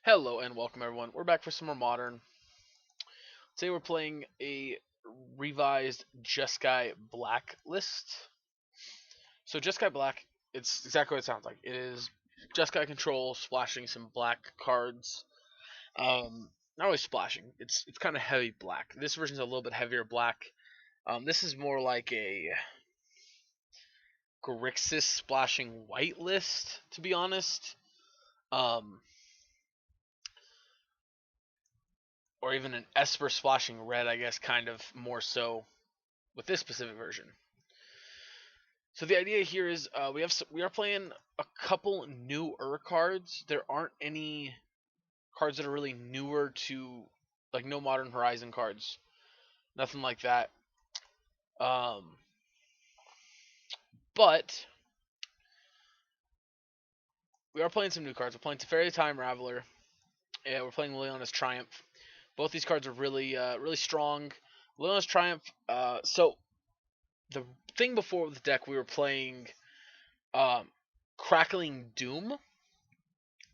Hello and welcome everyone. We're back for some more Modern. Today we're playing a revised Jeskai Black list. So Jeskai Black, it's exactly what it sounds like. It is Jeskai control splashing some black cards. Not always splashing. It's kind of heavy black. This version's a little bit heavier black. This is more like a Grixis splashing white list, to be honest. Or even an Esper splashing red, I guess, kind of more so with this specific version. So the idea here is we are playing a couple newer cards. There aren't any cards that are really newer to, like, no Modern Horizon cards, nothing like that. But we are playing some new cards. We're playing Teferi Time Raveler, and we're playing Liliana's Triumph. Both these cards are really strong. Liliana's Triumph. So the thing before with the deck, we were playing Crackling Doom,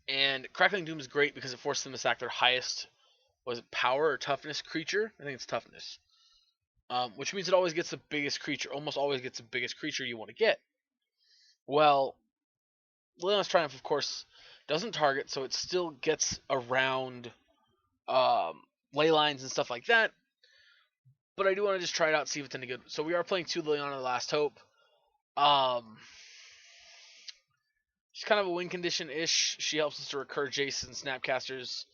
and Crackling Doom is great because it forces them to sack their highest, was it power or toughness creature? I think it's toughness, which means it always gets the biggest creature, almost always gets the biggest creature you want to get. Well, Liliana's Triumph, of course, doesn't target, so it still gets around ley lines and stuff like that. But I do want to just try it out, see if it's any good. So we are playing 2 Liliana the Last Hope. She's kind of a win condition-ish. She helps us to recur Jason Snapcasters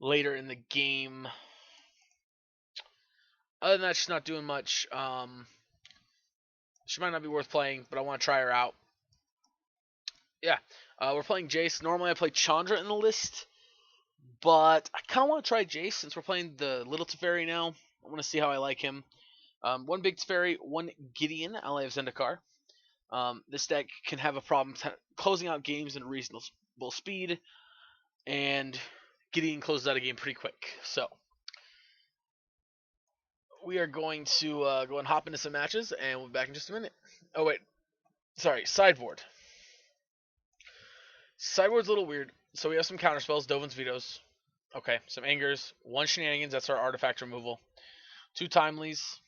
later in the game. Other than that, she's not doing much. She might not be worth playing, but I want to try her out. Yeah, we're playing Jace. Normally I play Chandra in the list, but I kind of want to try Jace since we're playing the Little Teferi now. I want to see how I like him. One Big Teferi, one Gideon, ally of Zendikar. This deck can have a problem closing out games in a reasonable speed, and Gideon closes out a game pretty quick. So we are going to go and hop into some matches, and we'll be back in just a minute. Oh wait, sorry, sideboard. Sideboard's a little weird. So we have some counterspells, Dovin's Vetoes. Okay, some Angers, 1 Shenanigans, that's our artifact removal. 2 Timelies.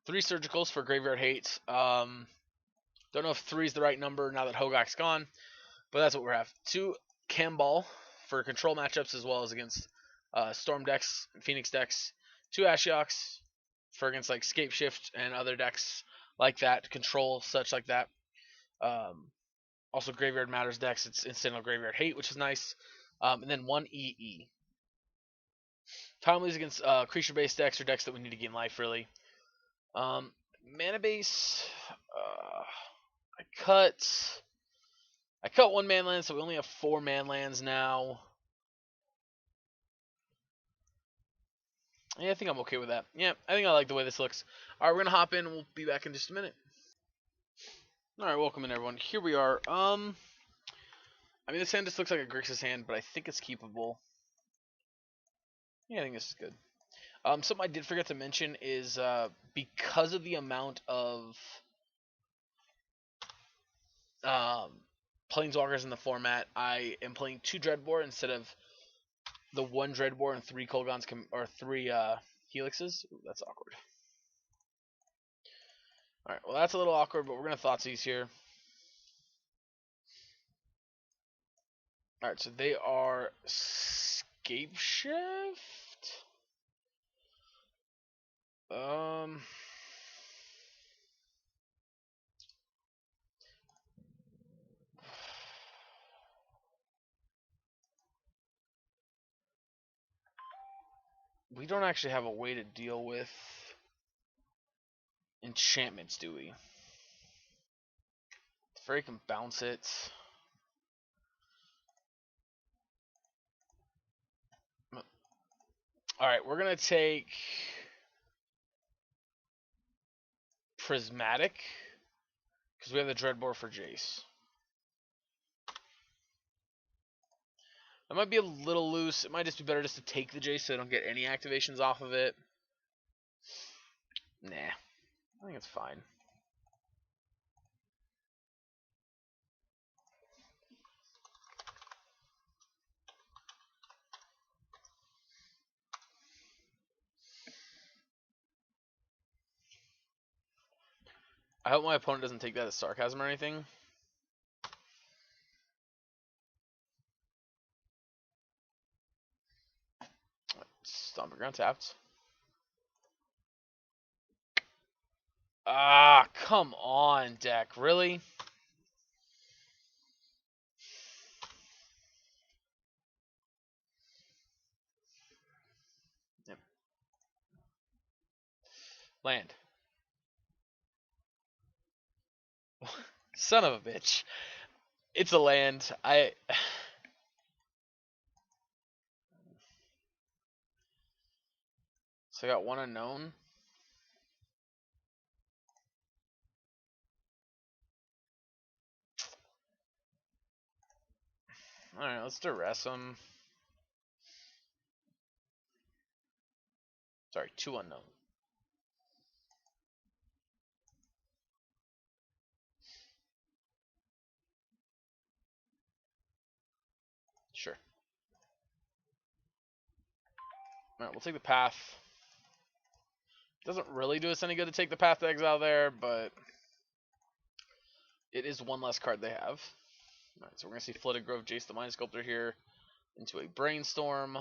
3 Surgicals for Graveyard Hate. Don't know if 3 is the right number now that Hogak's gone, but that's what we have. 2 Camball for control matchups as well as against Storm decks, Phoenix decks. 2 Ashioks for against like Scape Shift and other decks like that, control such like that. Also Graveyard Matters decks, it's Incidental Graveyard Hate, which is nice. And then 1 EE. Timely's against creature-based decks or decks that we need to gain life, really. Mana base, I cut 1 man land, so we only have 4 man lands now. Yeah, I think I'm okay with that. Yeah, I think I like the way this looks. Alright, we're gonna hop in and we'll be back in just a minute. Alright, welcome in everyone. Here we are. I mean, this hand just looks like a Grixis hand, but I think it's keepable. Yeah, I think this is good. Something I did forget to mention is because of the amount of Planeswalkers in the format, I am playing 2 Dreadbore instead of the 1 Dreadbore and 3 Kolagons or 3 Helixes. Ooh, that's awkward. Alright, well that's a little awkward, but we're going to Thoughtseize here. Alright, so they are Scape Shift? We don't actually have a way to deal with enchantments, do we? Teferi can bounce it. Alright, we're going to take Prismatic, because we have the Dreadbore for Jace. That might be a little loose. It might just be better just to take the Jace so I don't get any activations off of it. Nah, I think it's fine. hope my opponent doesn't take that as sarcasm or anything. Stomping ground tapped. Ah, come on, deck. Really? Yep. Land. Son of a bitch. It's a land. So I got one unknown. Alright, let's duress him. Sorry, two unknown. Sure. Alright, we'll take the path. Doesn't really do us any good to take the path to exile there, but it is one less card they have. Alright, so we're going to see Flooded Grove, Jace the Mind Sculptor here into a Brainstorm.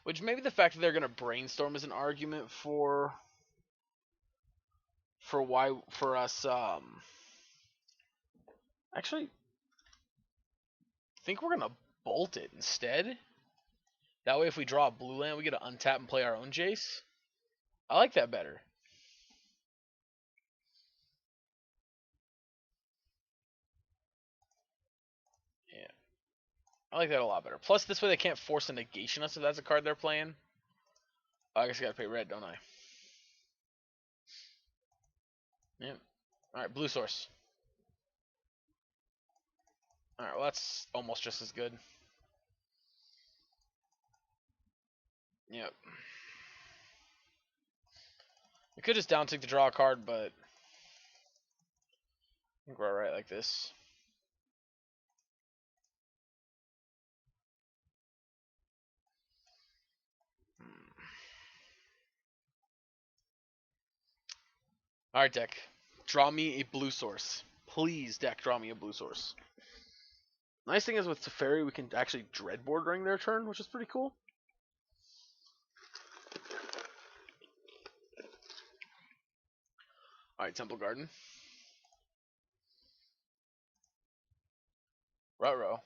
Which maybe the fact that they're going to Brainstorm is an argument for why for us actually I think we're going to bolt it instead. That way if we draw a blue land, we get to untap and play our own Jace. I like that better. Yeah. I like that a lot better. Plus, this way they can't force a negation us if that's a card they're playing. Oh, I guess I gotta pay red, don't I? Yeah. Alright, blue source. Alright, well that's almost just as good. Yep. We could just downtick to draw a card, but I think we're alright like this. Alright, deck. Draw me a blue source. Please, deck, draw me a blue source. Nice thing is with Teferi, we can actually dreadboard during their turn, which is pretty cool. Alright, Temple Garden. Ruh-roh.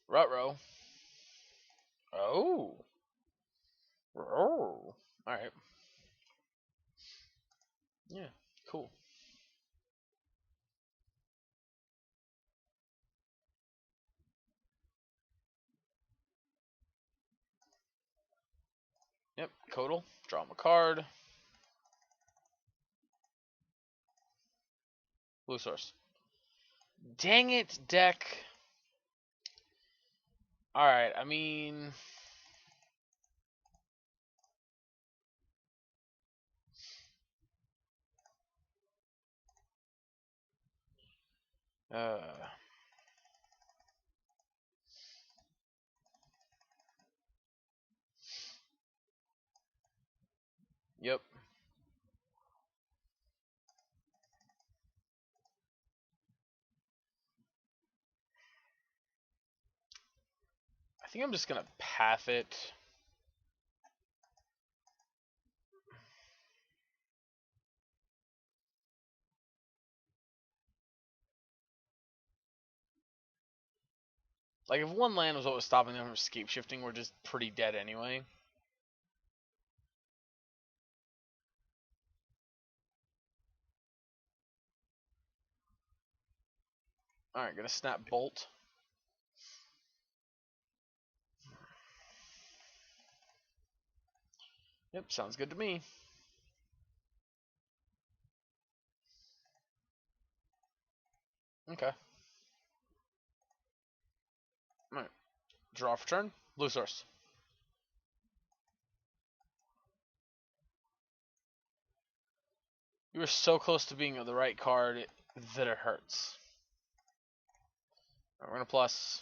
Ruh-roh. Oh. Oh. Alright. Yeah, cool. Yep, Codal. Draw him a card. Blue source. Dang it, deck. Alright, I mean... Yep. I think I'm just gonna path it. Like, if one land was what was stopping them from scape shifting, we're just pretty dead anyway. Alright, gonna snap Bolt. Yep, sounds good to me. Okay. Alright. Draw for turn. Blue source. You were so close to being the right card that it hurts. Right, we're gonna plus.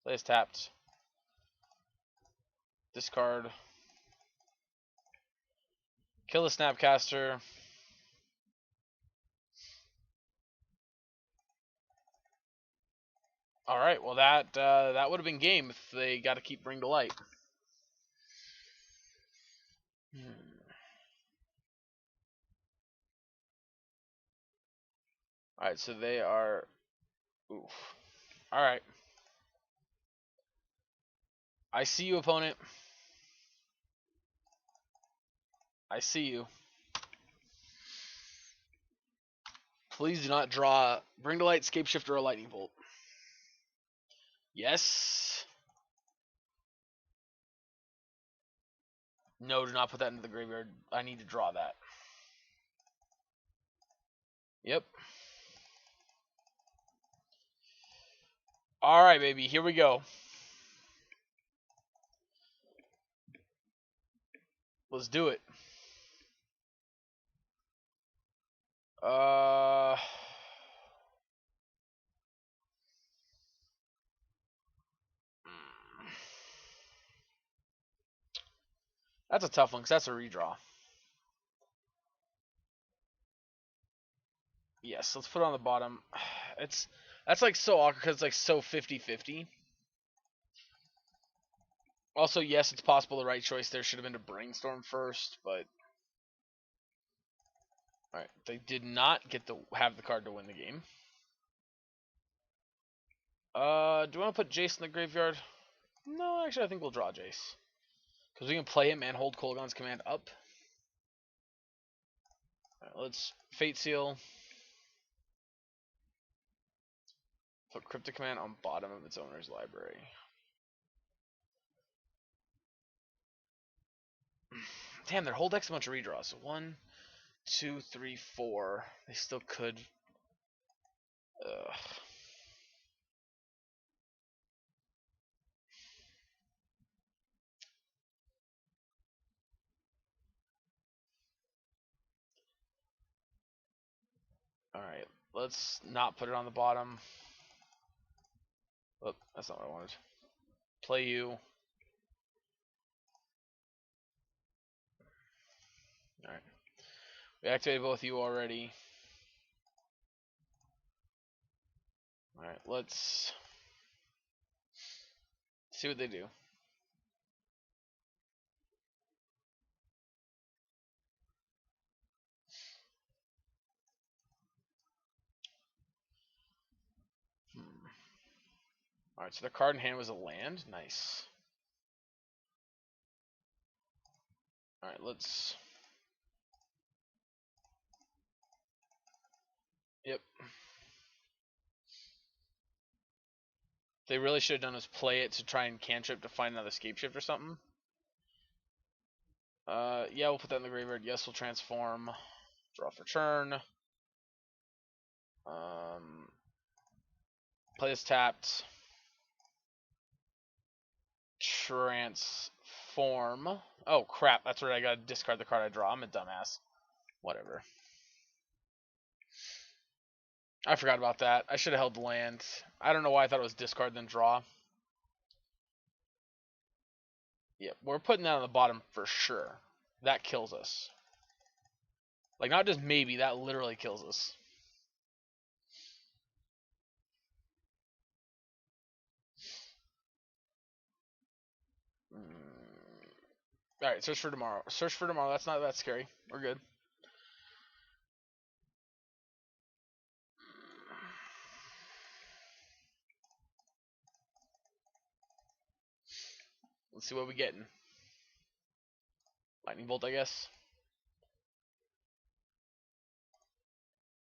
Play is tapped. Discard. Kill the Snapcaster. All right, well that would have been game if they got to keep Bring to Light. All right, so they are. Oof. All right. I see you, opponent. I see you. Please do not draw Bring to Light, Scape Shifter, or Lightning Bolt. Yes. No, do not put that into the graveyard. I need to draw that. Yep. All right, baby. Here we go. Let's do it. That's a tough one because that's a redraw. Yes, let's put it on the bottom. That's like so awkward because it's like so 50-50. Also, yes, it's possible the right choice there should have been to Brainstorm first, but all right, they did not get to have the card to win the game. Do you want to put Jace in the graveyard? No, actually, I think we'll draw Jace because we can play him and hold Kolaghan's command up. All right, let's Fate Seal. Put Cryptic Command on bottom of its owner's library. Damn, their whole deck's a bunch of redraws. So 1, 2, 3, 4. They still could. Ugh. Alright, let's not put it on the bottom. Oh, that's not what I wanted. Play you. Alright. We activated both you already. Alright, let's see what they do. Alright, so their card in hand was a land. Nice. Alright, let's... Yep. They really should have done is play it to try and cantrip to find another Scape Shift or something. Yeah, we'll put that in the graveyard. Yes, we'll transform. Draw for turn. Play this tapped. Transform. Oh crap! That's right. I gotta discard the card I draw. I'm a dumbass. Whatever. I forgot about that. I should have held the land. I don't know why I thought it was discard then draw. Yeah, we're putting that on the bottom for sure. That kills us. Like, not just maybe, that literally kills us. Alright, search for tomorrow. Search for tomorrow. That's not that scary. We're good. Let's see what we getting. Lightning bolt, I guess.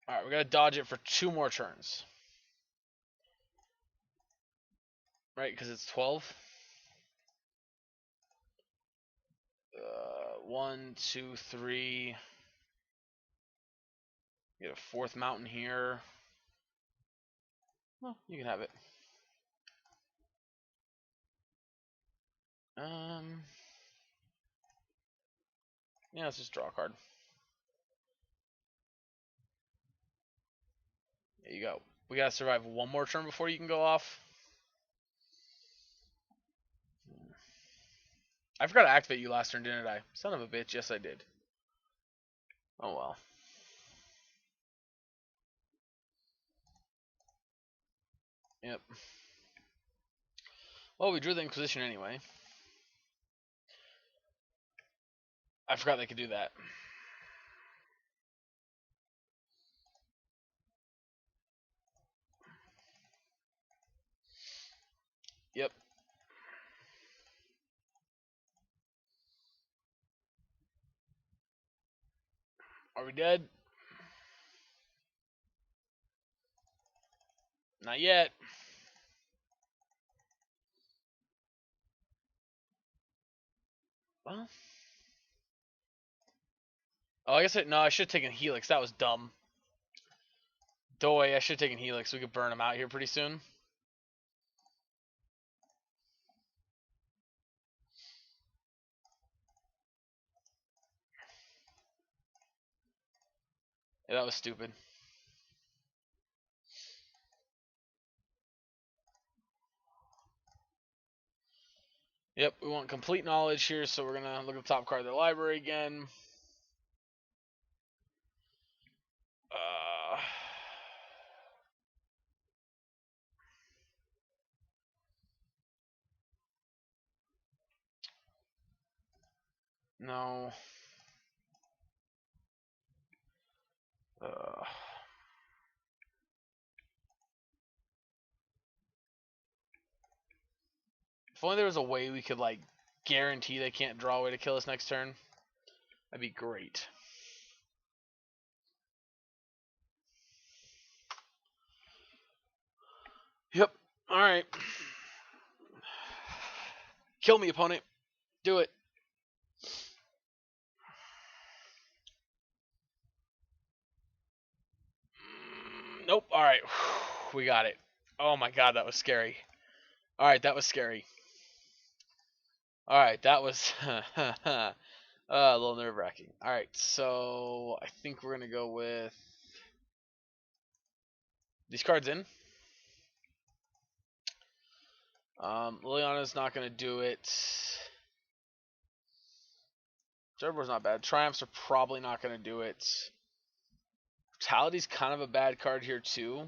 Alright, we gotta dodge it for 2 more turns. Right, because it's 12. 1, 2, 3. Get a 4th mountain here. Well, you can have it. Yeah, let's just draw a card. There you go. We gotta survive one more turn before you can go off. I forgot to activate you last turn, didn't I? Son of a bitch. Yes, I did. Oh well. Yep. Well, we drew the Inquisition anyway. I forgot they could do that. Yep. Are we dead? Not yet. Well. Oh, I guess no, I should have taken Helix. That was dumb. Doy, I should have taken Helix. We could burn him out here pretty soon. Yeah, that was stupid. Yep, we want complete knowledge here, so we're going to look at the top card of the library again. No. If only there was a way we could, like, guarantee they can't draw a way to kill us next turn. That'd be great. Yep. Alright. Kill me, opponent. Do it. Nope. Alright. We got it. Oh my god, that was scary. Alright, that was scary. Alright, that was a little nerve-wracking. Alright, so I think we're going to go with these cards in. Liliana's not going to do it. Zerbor's not bad. Triumphs are probably not going to do it. Brutality's kind of a bad card here, too.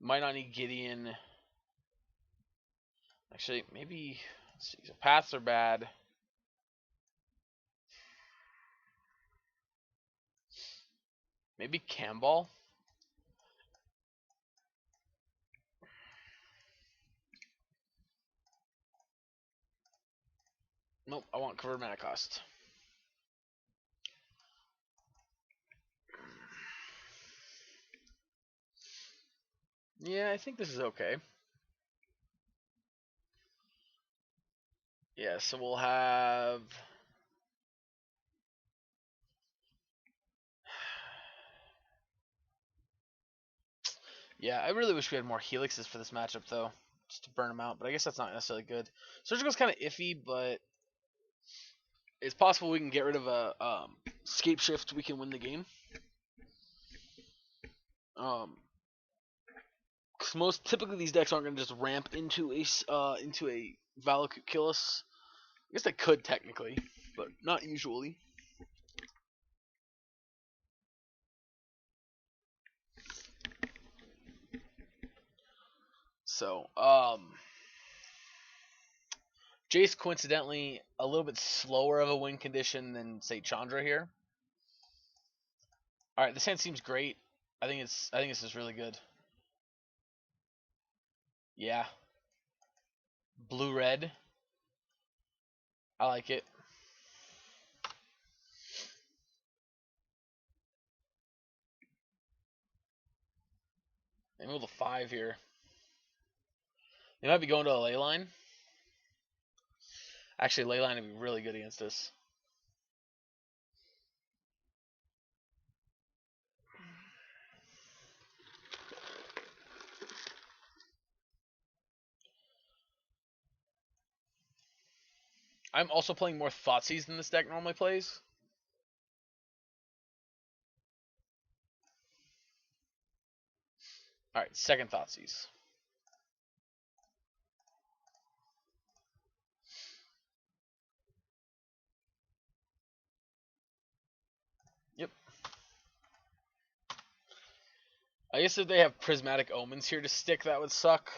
Might not need Gideon. Actually, maybe... Let's see. So paths are bad. Maybe Camball? Nope, I want covered mana cost. Yeah, I think this is okay. Yeah, so we'll have... Yeah, I really wish we had more Helixes for this matchup, though. Just to burn them out, but I guess that's not necessarily good. Surgical's kind of iffy, but... It's possible we can get rid of a scape shift, we can win the game. Because most typically these decks aren't going to just ramp into a Valakut kill us. I guess they could technically, but not usually. So, Jace coincidentally a little bit slower of a win condition than say Chandra here. All right, this hand seems great. I think this is really good. Yeah. Blue red. I like it. They move the 5 here. They might be going to a ley line. Actually, ley line would be really good against this. I'm also playing more Thoughtseize than this deck normally plays. Alright, second Thoughtseize. Yep. I guess if they have Prismatic Omens here to stick, that would suck.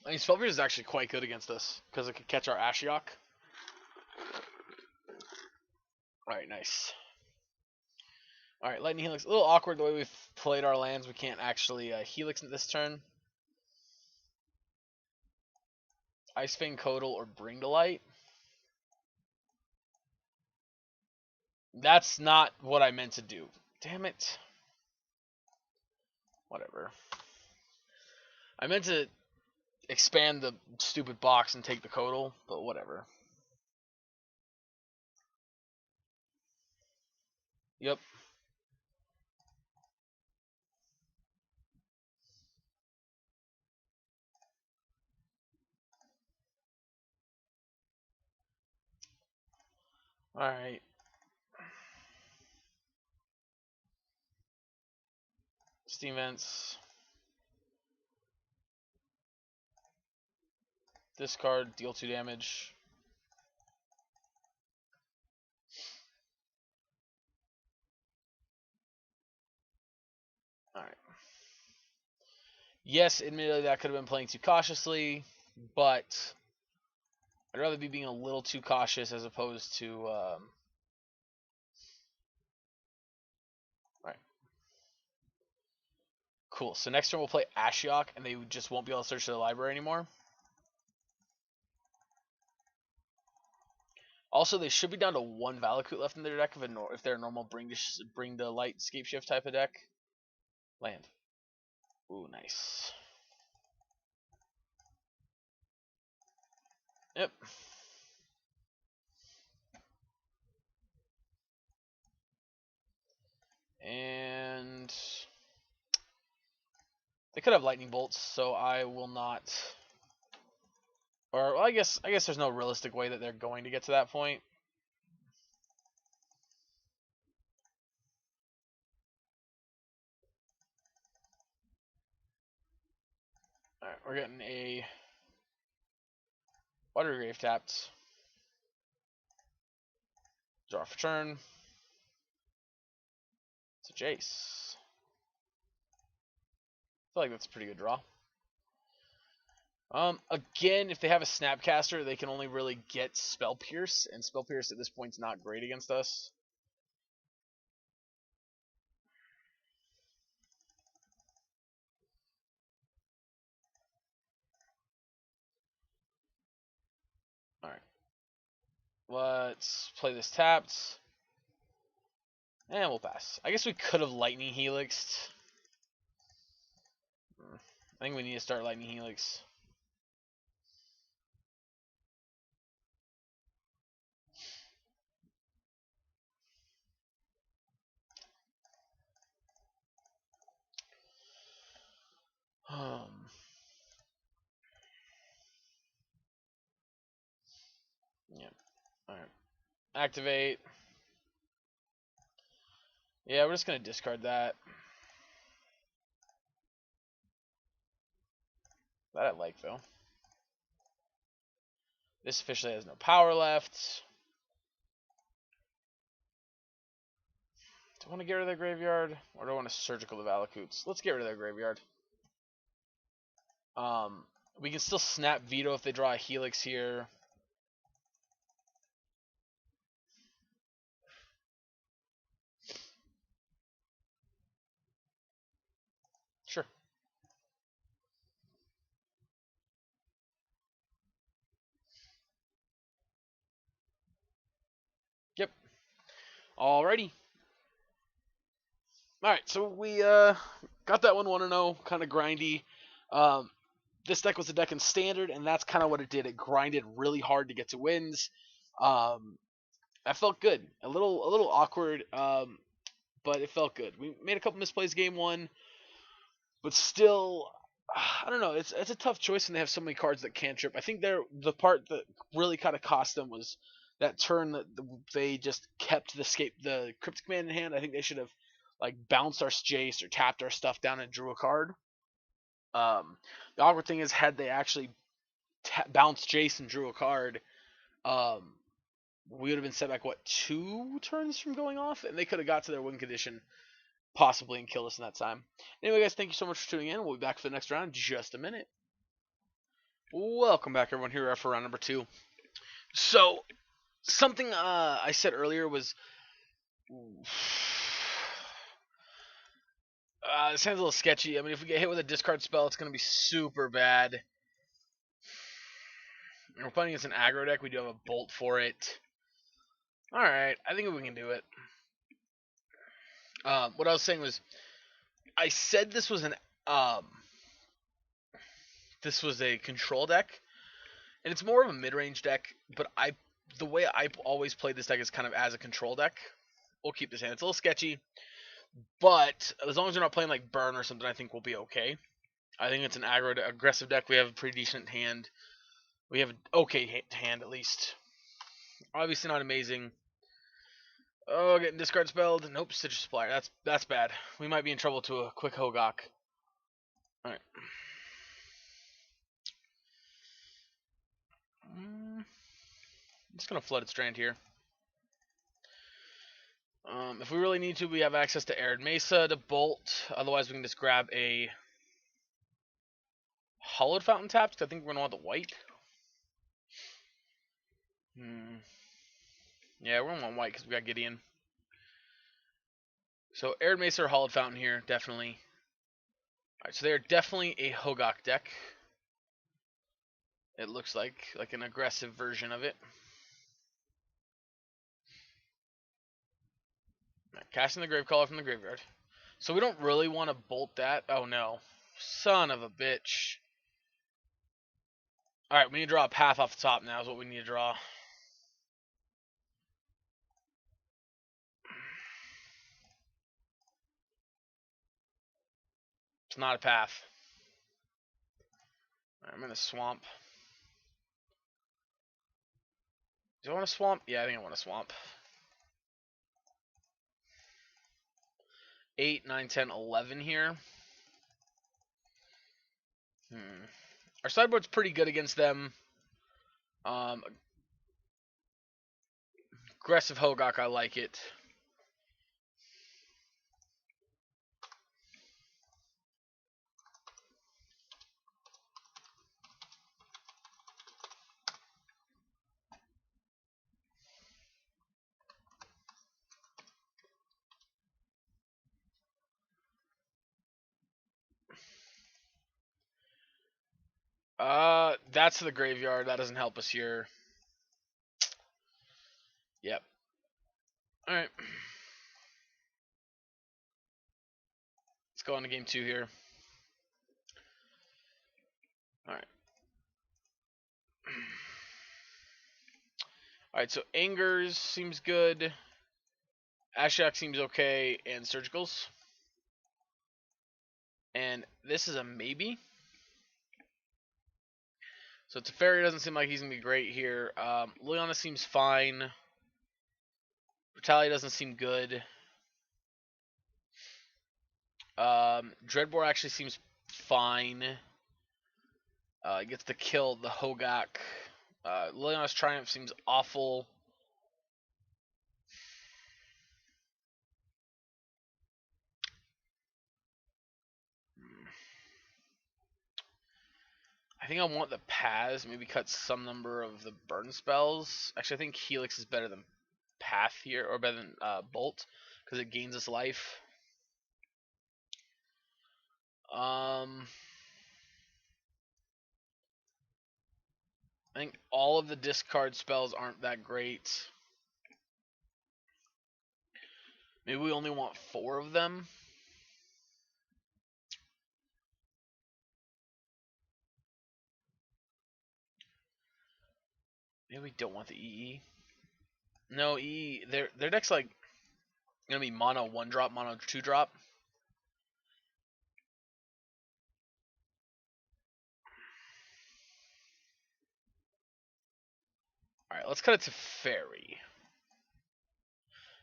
I mean, Spellpierce is actually quite good against us, because it could catch our Ashiok. Alright, nice. Alright, Lightning Helix. A little awkward the way we've played our lands. We can't actually Helix this turn. Ice Fang Codal or Bring to Light. That's not what I meant to do. Damn it. Whatever. I meant to expand the stupid box and take the Codal, but whatever. Yep. Alright. Steam Vents. Discard, deal 2 damage. Alright. Yes, admittedly that could have been playing too cautiously, but I'd rather be being a little too cautious as opposed to Alright. Cool. So next turn we'll play Ashiok, and they just won't be able to search the library anymore. Also, they should be down to 1 Valakut left in their deck if they're a normal bring the light scape shift type of deck. Land. Ooh, nice. Yep. And they could have lightning bolts, so I will not. Or well, I guess there's no realistic way that they're going to get to that point. Alright, we're getting a Water Grave tapped. Draw for turn. It's a Jace. I feel like that's a pretty good draw. Again, if they have a Snapcaster, they can only really get Spell Pierce, and Spell Pierce at this point is not great against us. Alright. Let's play this tapped. And we'll pass. I guess we could have Lightning Helixed. I think we need to start Lightning Helix. Yeah. Alright. Activate. Yeah, we're just going to discard that. That I like, though. This officially has no power left. Do I want to get rid of their graveyard? Or do I want to surgical the Valakuts? Let's get rid of their graveyard. We can still snap veto if they draw a Helix here. Sure. Yep. Alrighty. Alright, so we got that one 1-0, kind of grindy. This deck was a deck in Standard, and that's kind of what it did. It grinded really hard to get to wins. That felt good. A little awkward, but it felt good. We made a couple misplays game one, but still, I don't know. It's a tough choice when they have so many cards that cantrip. I think the part that really kind of cost them was that turn that they just kept the cryptic command in hand. I think they should have like bounced our Jace or tapped our stuff down and drew a card. The awkward thing is, had they actually bounced Jace and drew a card, um, we would have been set back what 2 turns from going off, and they could have got to their win condition possibly and killed us in that time. Anyway, guys, thank you so much for tuning in. We'll be back for the next round in just a minute. Welcome back, everyone. Here we are for round number 2. So, something I said earlier was it sounds a little sketchy. I mean, if we get hit with a discard spell, it's going to be super bad. And we're playing against an aggro deck. We do have a bolt for it. Alright, I think we can do it. What I was saying was, I said this was a control deck, and it's more of a mid-range deck, but the way I always played this deck is kind of as a control deck. We'll keep this in. It's a little sketchy, but as long as we're not playing like Burn or something, I think we'll be okay. I think it's an aggressive deck. We have a pretty decent hand. We have an okay hand, at least. Obviously not amazing. Oh, getting discard spelled. Nope, Citrus Supplier. That's bad. We might be in trouble to a quick Hogak. Alright. I'm just going to Flooded Strand here. If we really need to, we have access to Arid Mesa to bolt. Otherwise, we can just grab a Hollowed Fountain Taps, because I think we're going to want the white. Yeah, we're going to want white because we got Gideon. So Arid Mesa or Hollowed Fountain here, definitely. Alright, so they're definitely a Hogak deck. It looks like an aggressive version of it. Right, casting the Gravecaller from the graveyard. So we don't really want to bolt that. Oh no. Son of a bitch. Alright, we need to draw a path off the top now is what we need to draw. It's not a path. Right, I'm in a swamp. Do I want a swamp? Yeah, I think I want a swamp. 8, 9, 10, 11 here. Our sideboard's pretty good against them. Aggressive Hogak, I like it. That's the graveyard. That doesn't help us here. Yep. Alright. Let's go on to game 2 here. Alright. Alright, so Angers seems good. Ashok seems okay. And Surgicals. And this is a maybe. So Teferi doesn't seem like he's going to be great here. Liliana seems fine. Brutality doesn't seem good. Dreadbore actually seems fine. Gets to kill the Hogak. Liliana's Triumph seems awful. I think I want the Paz. Maybe cut some number of the burn spells. Actually, I think Helix is better than Path here, or better than Bolt, because it gains us life. I think all of the discard spells aren't that great. Maybe we only want 4 of them. Maybe we don't want the EE. No, their deck's like gonna be mono 1-drop, mono 2-drop. Alright, let's cut it to Teferi.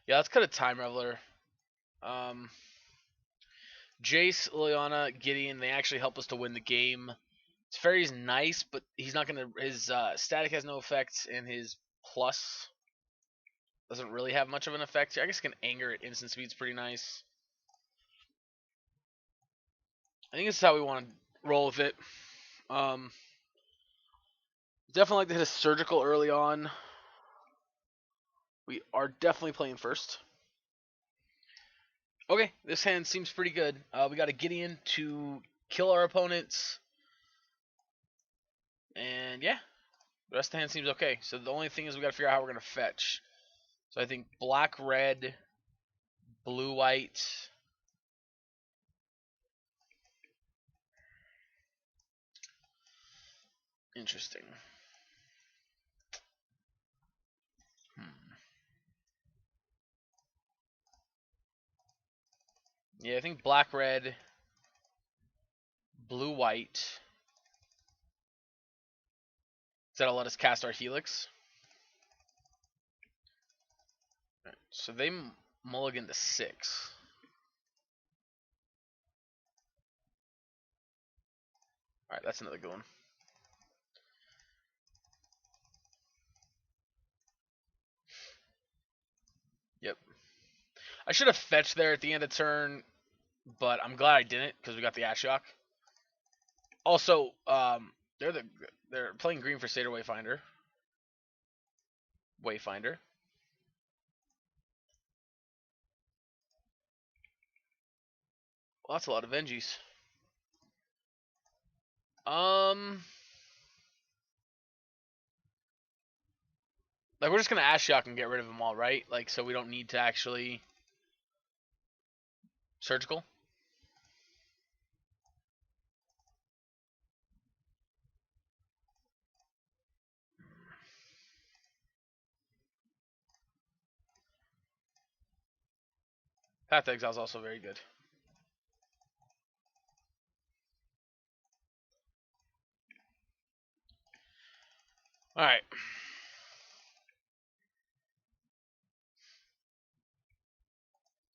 Yeah, let's cut a Time Reveler. Jace, Liliana, Gideon, they actually help us to win the game. Teferi's nice, but he's not gonna. His static has no effect, and his plus doesn't really have much of an effect. I guess it can anger at instant speed's pretty nice. I think this is how we want to roll with it. Definitely like to hit a surgical early on. We are definitely playing first. Okay, this hand seems pretty good. We got a Gideon to kill our opponents. And yeah, the rest of the hand seems okay. So the only thing is we got to figure out how we're going to fetch. So I think black, red, blue, white. Interesting. Yeah, I think black, red, blue, white. That'll let us cast our Helix. Right, so they mulligan to 6. Alright, that's another good one. Yep. I should have fetched there at the end of turn, but I'm glad I didn't because we got the Ashiok. Also, they're playing green for Seder Wayfinder. Wayfinder. Well, that's a lot of Vengees. Like we're just gonna Ashiok and get rid of them all, right? Like so we don't need to actually surgical. Path to Exile is also very good. All right.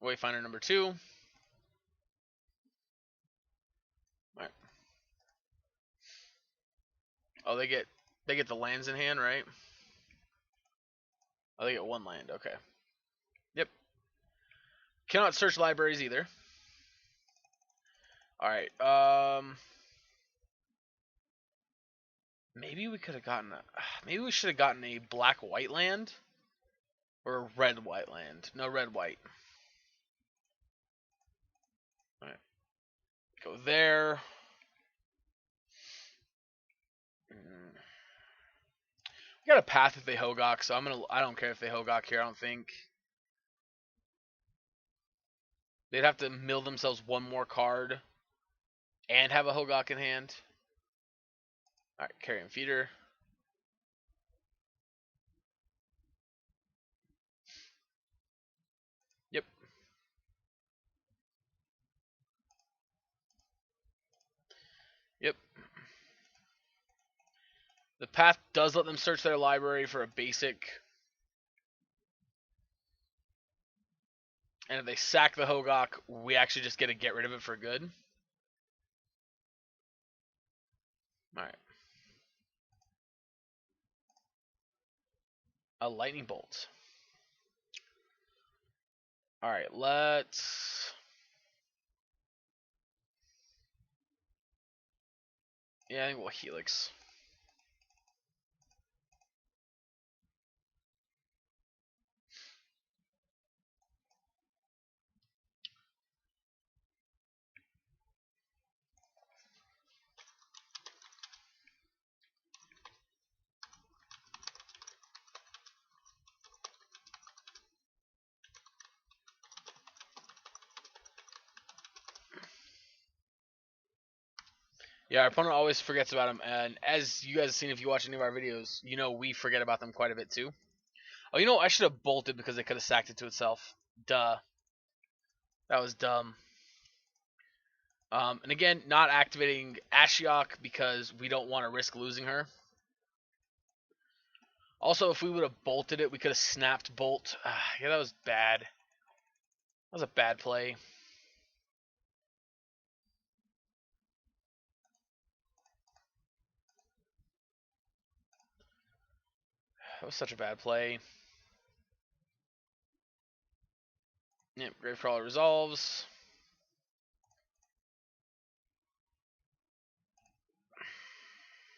Wayfinder number 2. All right. Oh, they get the lands in hand, right? Oh, they get 1 land. Okay. Yep. Cannot search libraries either. All right. Maybe we could have gotten maybe we should have gotten a black white land or a red white land. No, red white. All right. Go there. We got a path if they Hogok, so I don't care if they Hogok here, I don't think. They'd have to mill themselves 1 more card and have a Hogok in hand. Alright, Carrion Feeder. Yep. Yep. The path does let them search their library for a basic. And if they sack the Hogok, we actually just get to get rid of it for good. Alright. A Lightning Bolt. Alright, let's... Yeah, I think we'll Helix. Yeah, our opponent always forgets about him, and as you guys have seen if you watch any of our videos, you know we forget about them quite a bit too. Oh, you know, I should have bolted because they could have sacked it to itself. Duh. That was dumb. And again, not activating Ashiok because we don't want to risk losing her. Also, if we would have bolted it, we could have snapped bolt. Yeah, that was bad. That was a bad play. That was such a bad play. Yep, Gravecrawler resolves.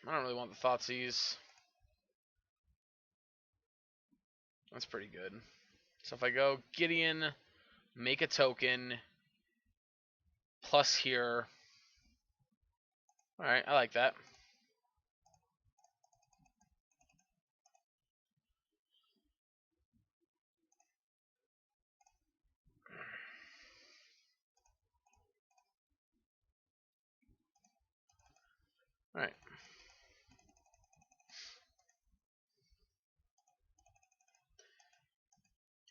I don't really want the Thoughtseize. That's pretty good. So if I go Gideon, make a token, plus here. Alright, I like that. Alright.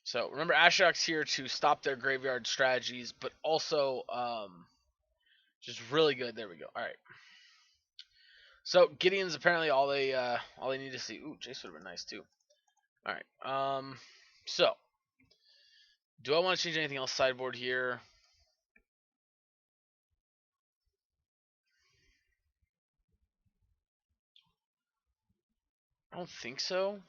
So remember, Ashiok's here to stop their graveyard strategies, but also just really good. There we go. All right. So Gideon's apparently all they need to see. Ooh, Jace would have been nice too. All right. So do I want to change anything else sideboard here? I don't think so.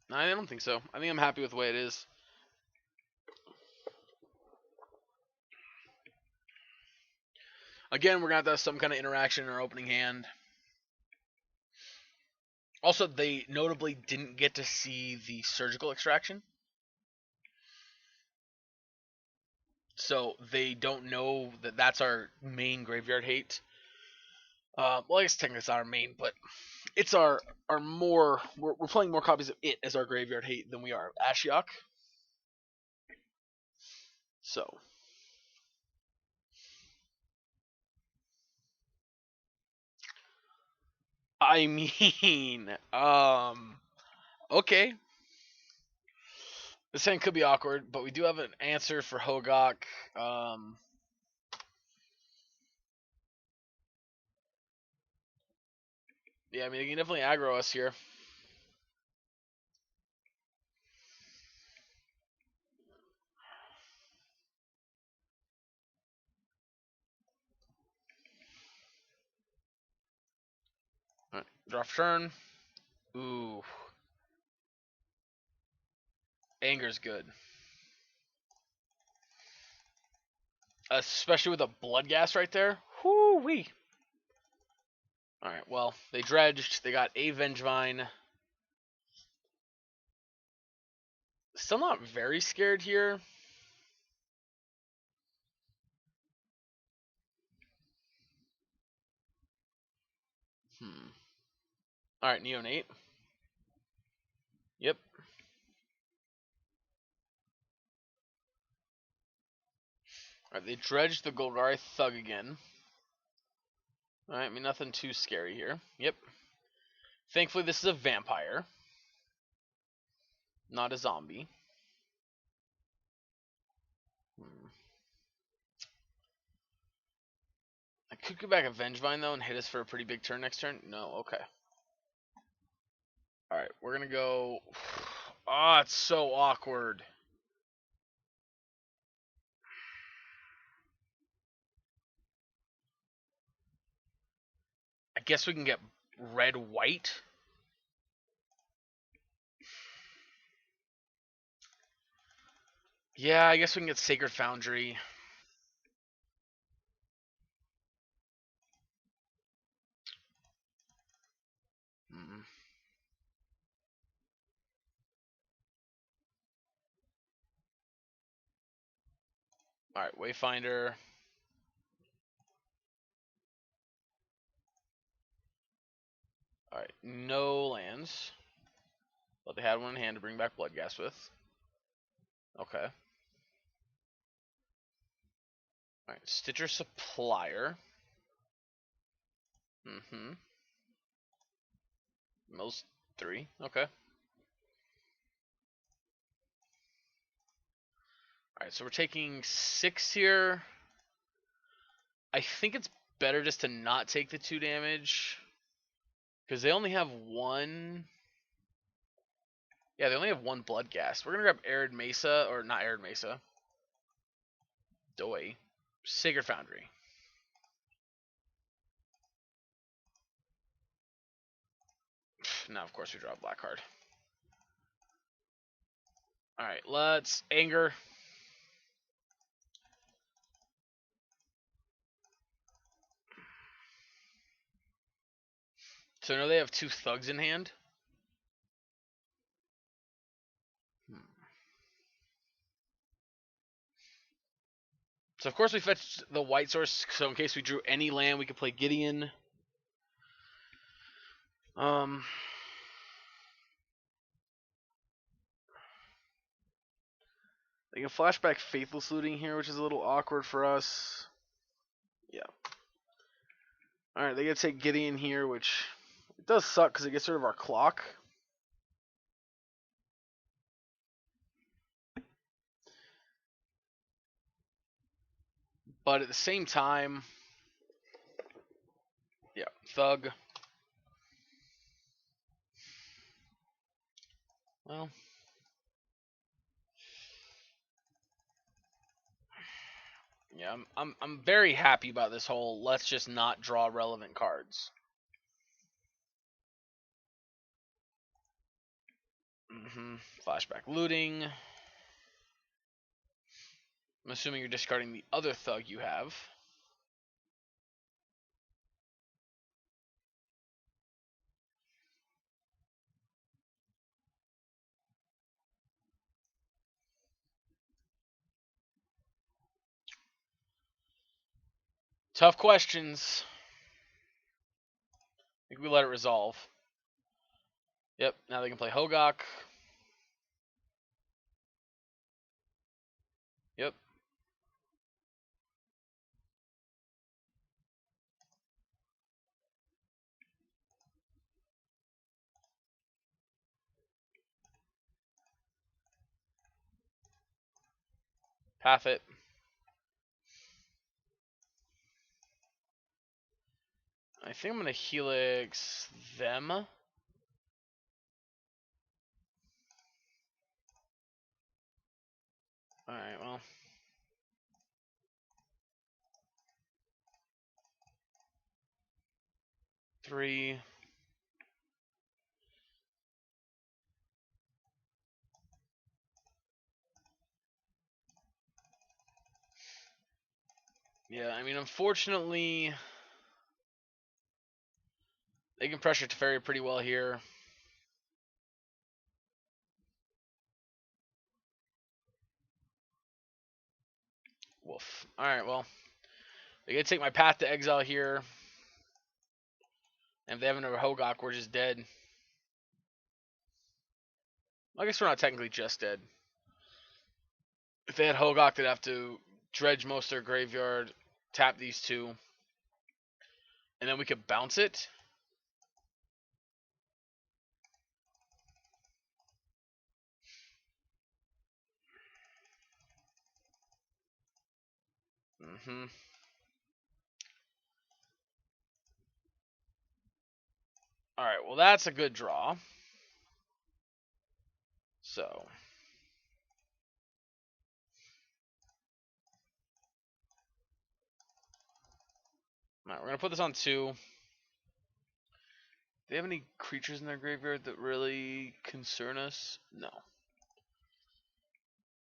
No, I don't think so. I think I'm happy with the way it is. Again, we're gonna have to have some kind of interaction in our opening hand. Also, they notably didn't get to see the surgical extraction. So they don't know that that's our main graveyard hate. Well, I guess technically it's not our main, but it's our more. We're playing more copies of it as our graveyard hate than we are of Ashiok. So, I mean, okay. This hand could be awkward, but we do have an answer for Hogok. Yeah, I mean, they can definitely aggro us here. All right, draw for turn. Ooh, anger's good, especially with a blood gas right there. Whoo wee. All right, well, they dredged. They got a Vengevine. Still not very scared here. All right, Neonate. Yep. All right, they dredged the Golgari Thug again. All right, I mean, nothing too scary here. Yep. Thankfully, this is a vampire, not a zombie. I could go back a Vengevine, though, and hit us for a pretty big turn next turn. No, okay. All right, we're going to go... Oh, it's so awkward. I guess we can get red-white. Yeah, I guess we can get Sacred Foundry. Hmm. All right, Wayfinder. All right, no lands. But they had one in hand to bring back Bloodghast with. Okay. All right, Stitcher Supplier. Mm-hmm. Mills 3. Okay. Alright, so we're taking 6 here. I think it's better just to not take the 2 damage. Because they only have 1. Yeah, they only have 1 blood gas. We're going to grab Arid Mesa, or not Arid Mesa. Doi. Sacred Foundry. Now, of course, we draw a black card. Alright, let's Anger. So now they have 2 thugs in hand. So of course we fetched the white source, so in case we drew any land, we could play Gideon. They can flashback Faithless Looting here, which is a little awkward for us. Yeah. Alright, they get to take Gideon here, which it does suck because it gets rid of our clock. But at the same time, yeah, Thug. Well, yeah, I'm very happy about this whole let's just not draw relevant cards. Flashback Looting. I'm assuming you're discarding the other Thug you have. Tough questions. I think we let it resolve. Yep, now they can play Hogak. Yep. Path it. I think I'm going to Helix them. Alright, well. Three. Yeah, I mean, unfortunately, they can pressure Teferi pretty well here. Woof. Alright, well. They get to take my Path to Exile here. And if they have another Hogak, we're just dead. I guess we're not technically just dead. If they had Hogak, they'd have to dredge most of their graveyard, tap these 2, and then we could bounce it. Alright, well that's a good draw. So. Alright, we're going to put this on 2. Do they have any creatures in their graveyard that really concern us? No.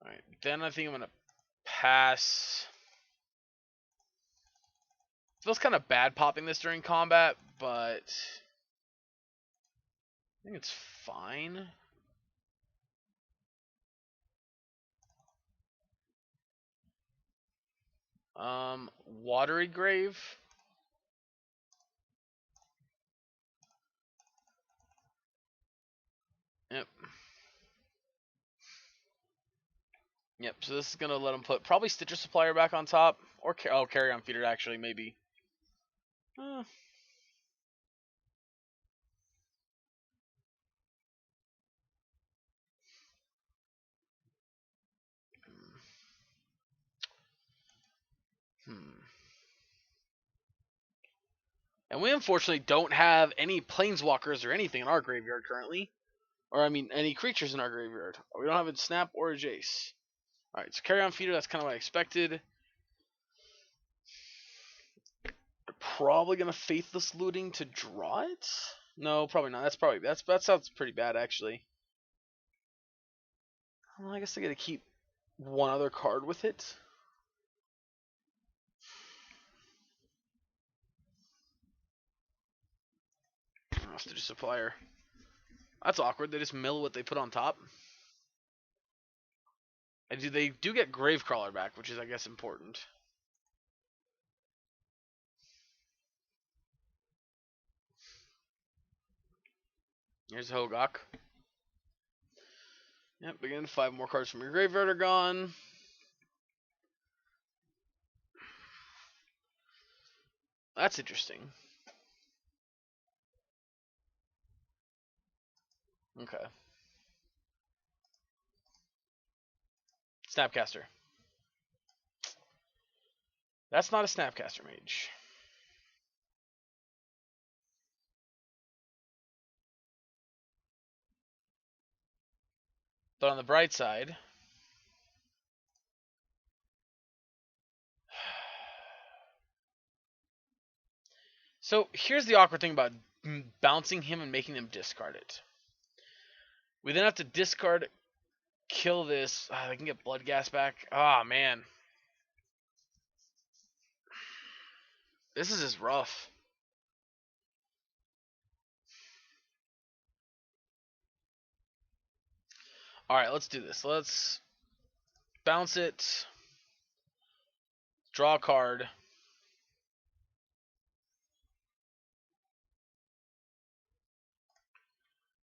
Alright, then I think I'm going to pass. It feels kind of bad popping this during combat, but I think it's fine. Watery Grave. Yep. Yep, so this is going to let him put probably Stitcher Supplier back on top. Or Carry On Feeder, actually, maybe. And we unfortunately don't have any planeswalkers or anything in our graveyard currently. Or, I mean, any creatures in our graveyard. We don't have a Snap or a Jace. Alright, so Carry On Feeder, that's kind of what I expected. Probably going to Faithless Looting to draw it? No, probably not. That sounds pretty bad, actually. Well, I guess I got to keep one other card with it. Hostage Supplier. That's awkward. They just mill what they put on top. And they do get Gravecrawler back, which is, I guess, important. Here's Hogok. Yep, again, 5 more cards from your graveyard are gone. That's interesting. Okay. Snapcaster. That's not a Snapcaster Mage. But on the bright side, so here's the awkward thing about bouncing him and making them discard it. We then have to discard, kill this. They can get Blood Gas back. Ah, man. This is just rough. Alright, let's do this. Let's bounce it. Draw a card.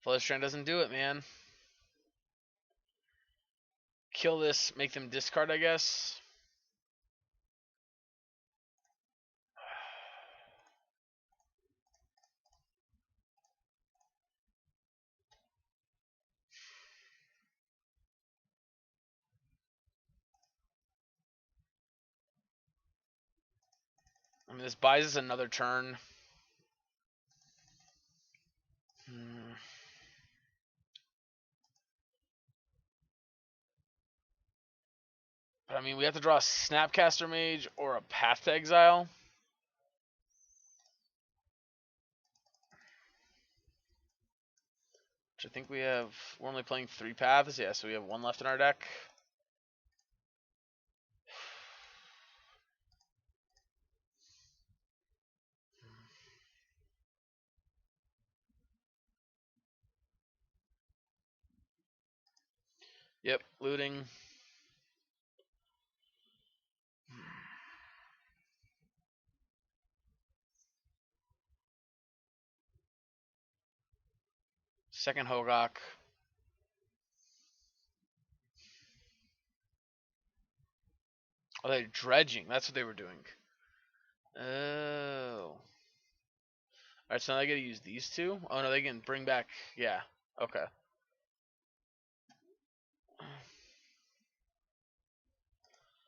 Fleshstrand doesn't do it, man. Kill this, make them discard, I guess. I mean, this buys us another turn. But I mean, we have to draw a Snapcaster Mage or a Path to Exile. Which I think we have. We're only playing 3 paths. Yeah, so we have 1 left in our deck. Yep, looting. Second Hogok. Oh, they're dredging. That's what they were doing. Oh. Alright, so now they gotta use these 2? Oh no, they can bring back. Yeah. Okay.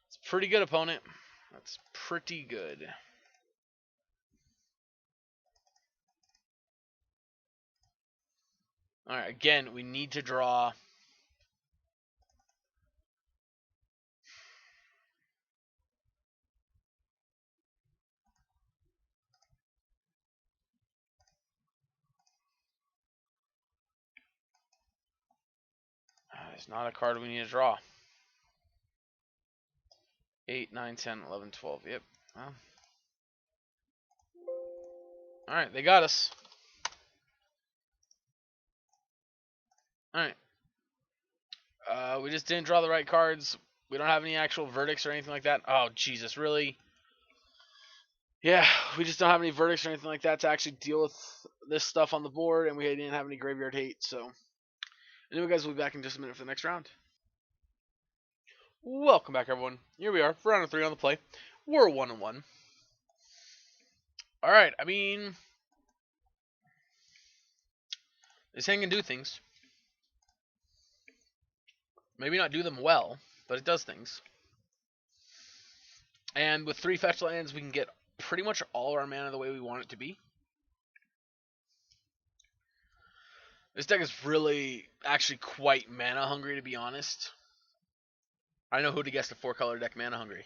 It's a pretty good opponent. That's pretty good. Alright, again, we need to draw. It's not a card we need to draw. 8, 9, 10, 11, 12. Yep. Well. Alright, they got us. Alright. We just didn't draw the right cards. We don't have any actual verdicts or anything like that. Oh, Jesus, really? Yeah, we just don't have any verdicts or anything like that to actually deal with this stuff on the board, and we didn't have any graveyard hate, so. Anyway, guys, we'll be back in just a minute for the next round. Welcome back, everyone. Here we are for round 3 on the play. We're 1-1. Alright, I mean, this hand can do things. Maybe not do them well, but it does things. And with 3 fetch lands, we can get pretty much all our mana the way we want it to be. This deck is really actually quite mana hungry, to be honest. I know who to guess the 4-color deck mana hungry.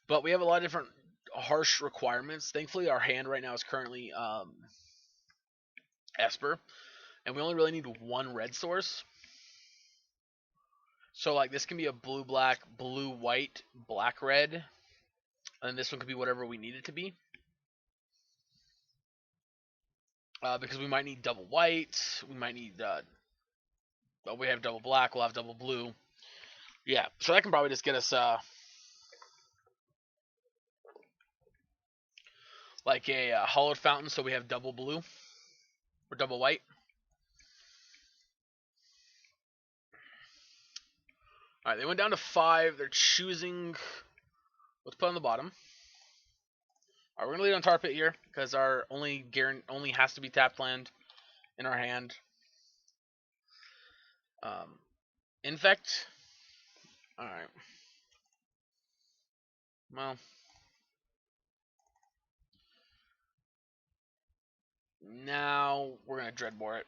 But we have a lot of different harsh requirements. Thankfully, our hand right now is currently Esper, and we only really need one red source. So like this can be a blue-black, blue-white, black-red, and this one could be whatever we need it to be. Because we might need double white, we might need, well, we have double black, we'll have double blue. Yeah, so that can probably just get us, like a hollowed fountain, so we have double blue, or double white. Alright, they went down to 5, they're choosing, let's put on the bottom. Alright, we're going to lead on tar pit here, because our only has to be tapped land in our hand. Infect. Alright. Well. Now we're going to Dreadbore it.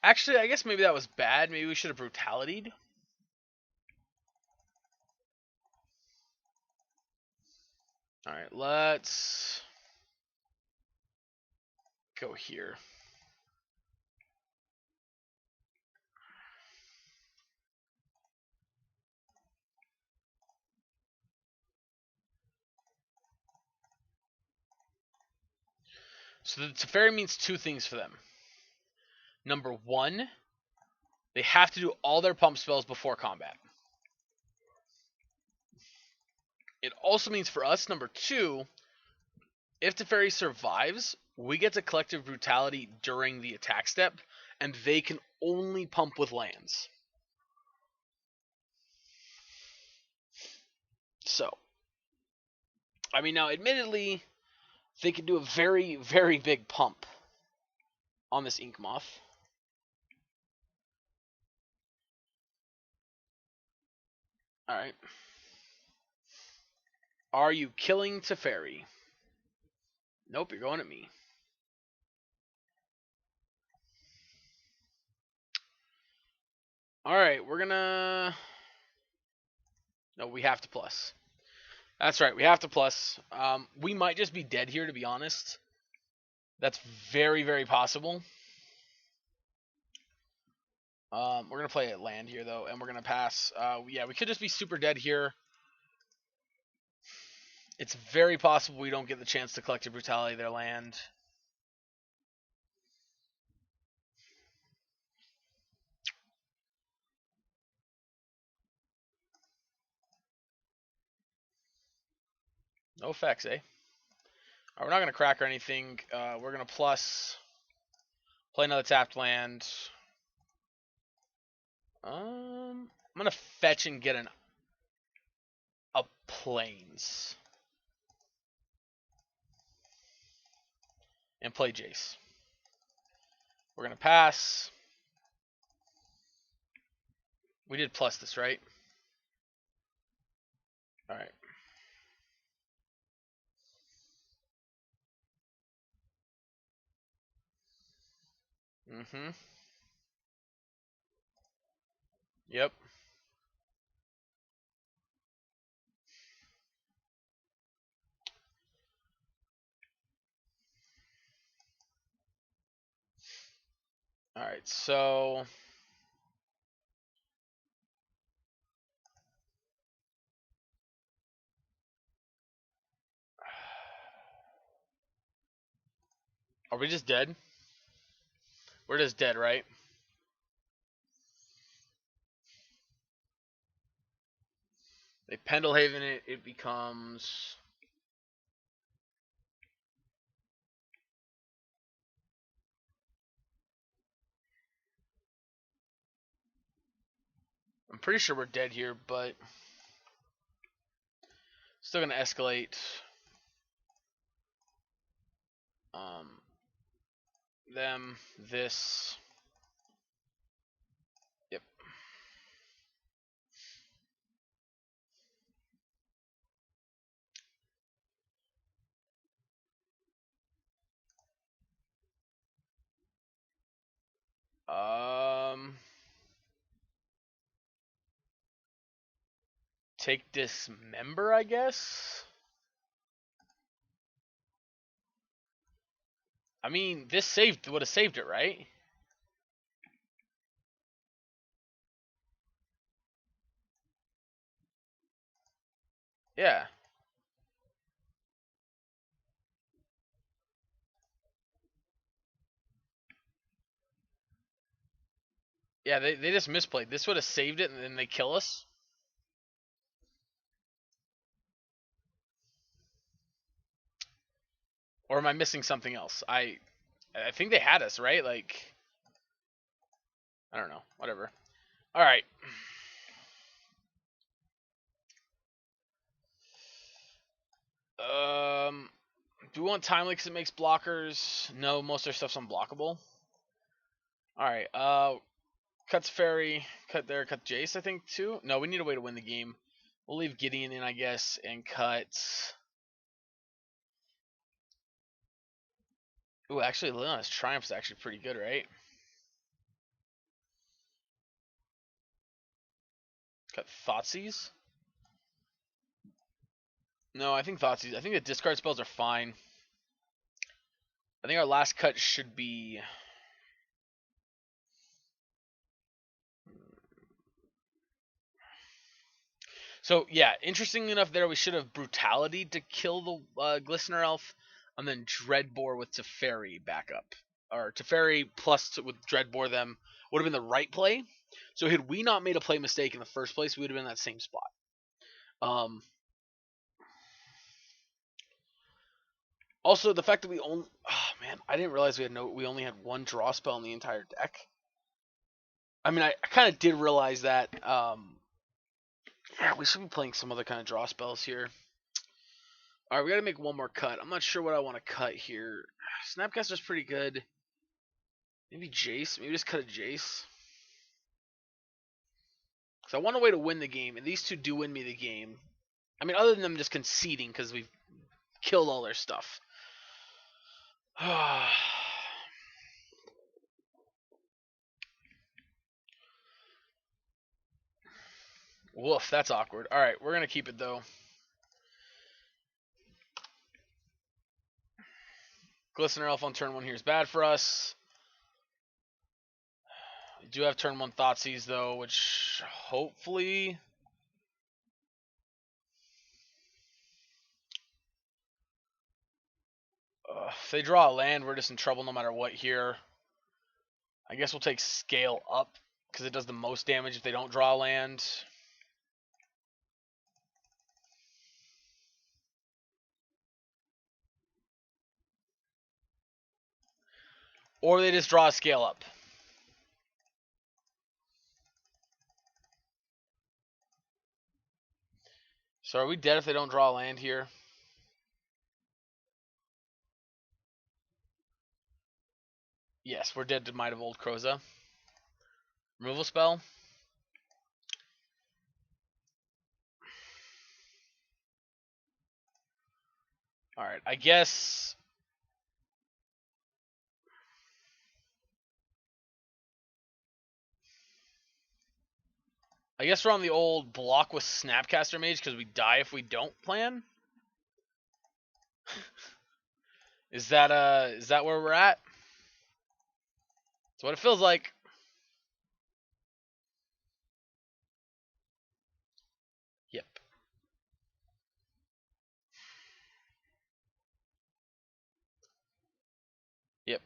Actually, I guess maybe that was bad. Maybe we should have Brutality'd. Alright, let's go here. So the Teferi means two things for them. Number one, they have to do all their pump spells before combat. It also means for us, number two, if Teferi survives, we get to Collective Brutality during the attack step, and they can only pump with lands. So, I mean, now, admittedly, they could do a very, very big pump on this Ink Moth. Alright. Are you killing Teferi? Nope, you're going at me. Alright, we're gonna... No, we have to plus. That's right, we have to plus. We might just be dead here, to be honest. That's very, very possible. We're going to play a land here, though, and we're going to pass. Yeah, we could just be super dead here. It's very possible we don't get the chance to Collective Brutality their land. No effects, eh? We're not going to crack or anything. We're going to plus. Play another tapped land. I'm going to fetch and get a Plains. And play Jace. We're going to pass. We did plus this, right? Alright. Mm-hmm. Yep. Alright, so... Are we just dead? We're just dead, right? They Pendelhaven it, it becomes... I'm pretty sure we're dead here, but... Still gonna escalate. Them, this... Yep. Take Dismember, I guess. I mean, this would have saved it, right? Yeah. Yeah, they just misplayed. This would have saved it, and then they kill us. Or am I missing something else? I think they had us, right? Like, I don't know. Whatever. All right. Do we want Timely because it makes blockers? No, most of their stuff's unblockable. All right. Cut Teferi, cut there, cut Jace. I think too. No, we need a way to win the game. We'll leave Gideon in, I guess, and cut. Ooh, actually, Liliana's Triumph is actually pretty good, right? Cut Thoughtseize. No, I think Thoughtseize. I think the discard spells are fine. I think our last cut should be. So yeah, interesting enough, there we should have Brutality to kill the Glistener Elf, and then Dreadbore with Teferi backup, or Teferi plus with Dreadbore them would have been the right play. So had we not made a play mistake in the first place, we would have been in that same spot. Also, the fact that we only, oh man, I didn't realize we only had one draw spell in the entire deck. I mean, I kind of did realize that. Yeah, we should be playing some other kind of draw spells here. All right, we got to make one more cut. I'm not sure what I want to cut here. Snapcaster's pretty good. Maybe Jace. Maybe just cut a Jace. Because I want a way to win the game, and these two do win me the game. I mean, other than them just conceding because we've killed all their stuff. Woof, that's awkward. All right, we're going to keep it, though. Glistener Elf on turn 1 here is bad for us. We do have turn 1 Thoughtseize, though, which hopefully... if they draw a land, we're just in trouble no matter what here. I guess we'll take Scale Up, because it does the most damage if they don't draw a land. Or they just draw a Scale Up. So are we dead if they don't draw a land here? Yes, we're dead to Might of Old Kroza. Removal spell. Alright, I guess... we're on the old block with Snapcaster Mage because we die if we don't plan. Is that where we're at? That's what it feels like. Yep. Yep.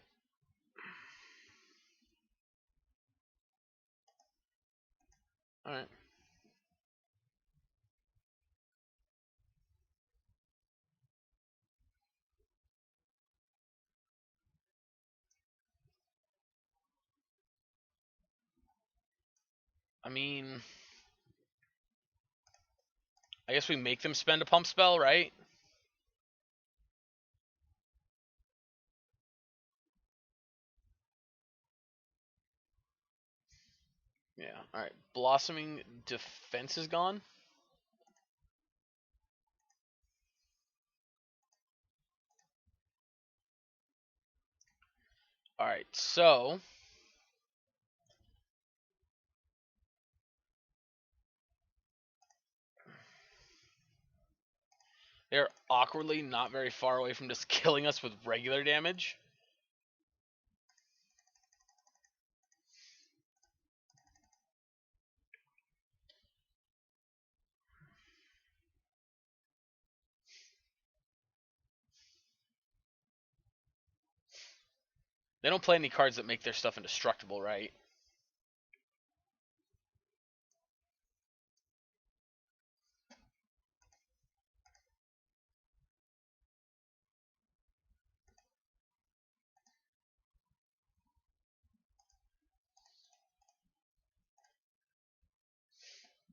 Alright. I mean... I guess we make them spend a pump spell, right? Yeah, alright. Blossoming Defense is gone. Alright, so... They're awkwardly not very far away from just killing us with regular damage. They don't play any cards that make their stuff indestructible, right?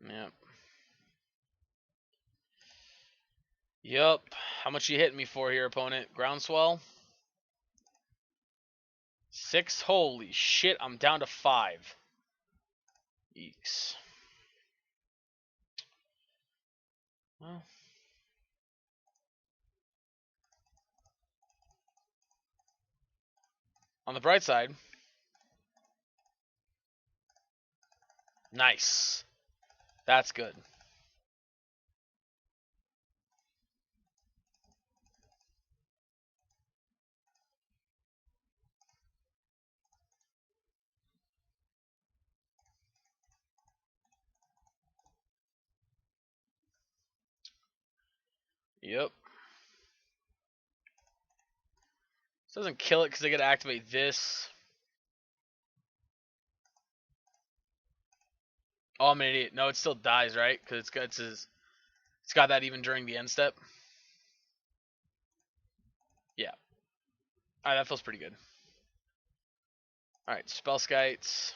Yep. Yup. How much you hitting me for here, opponent? Groundswell? 6? Holy shit, I'm down to 5. Eeks. Well. On the bright side. Nice. That's good. Yep. This doesn't kill it because I get to activate this. Oh, I'm an idiot. No, it still dies, right? Because it's got that even during the end step. Yeah. Alright, that feels pretty good. Alright, Spell Skites.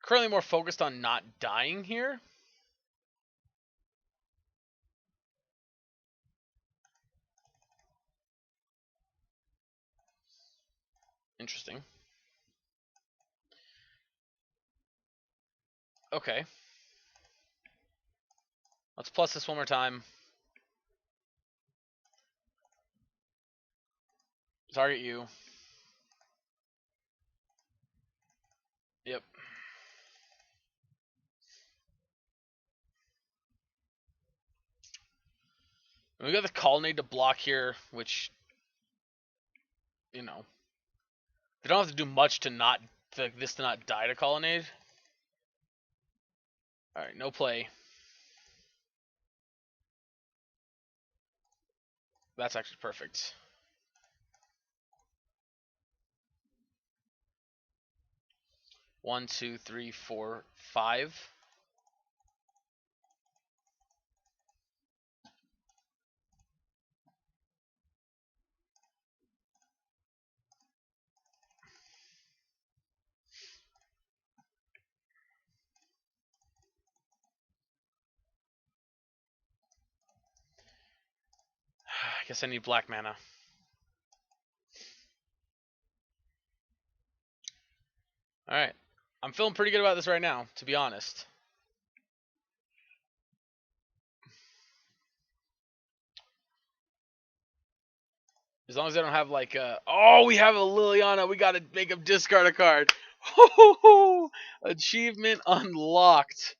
Currently more focused on not dying here. Interesting. Okay. Let's plus this one more time. Target you. Yep. And we got the Colonnade to block here, which, you know, they don't have to do much to not this to not die to Colonnade. All right, no play. That's actually perfect. One, two, three, four, 5. I guess I need black mana. All right. I'm feeling pretty good about this right now, to be honest. As long as I don't have like oh, we have a Liliana. We got to make him discard a card. Achievement unlocked.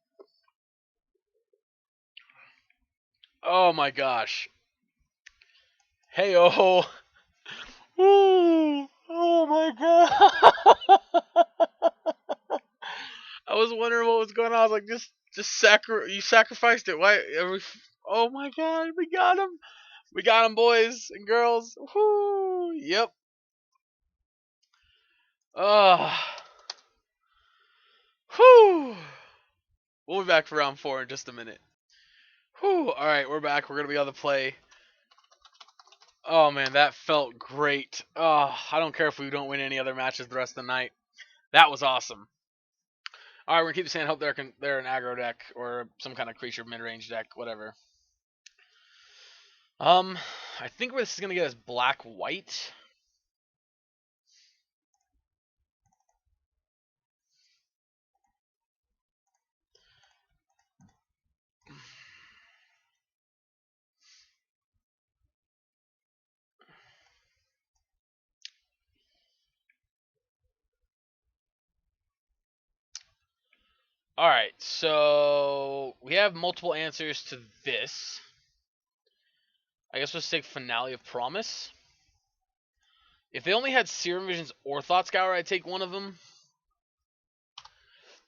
Oh my gosh. Hey oh. Ooh. Oh my god. I was wondering what was going on. I was like, you sacrificed it. Why? Oh my god, we got him. We got him, boys and girls. Whoo. Yep. Whew. We'll be back for round 4 in just a minute. Whew. All right, we're back. We're gonna be on the play. Oh man, that felt great. Oh, I don't care if we don't win any other matches the rest of the night. That was awesome. All right, we're gonna keep this hand. Hope they're an aggro deck or some kind of creature mid-range deck, whatever. I think where this is gonna get us black-white. Alright, so we have multiple answers to this. I guess let's take Finale of Promise. If they only had Serum Visions or Thought Scour, I'd take one of them.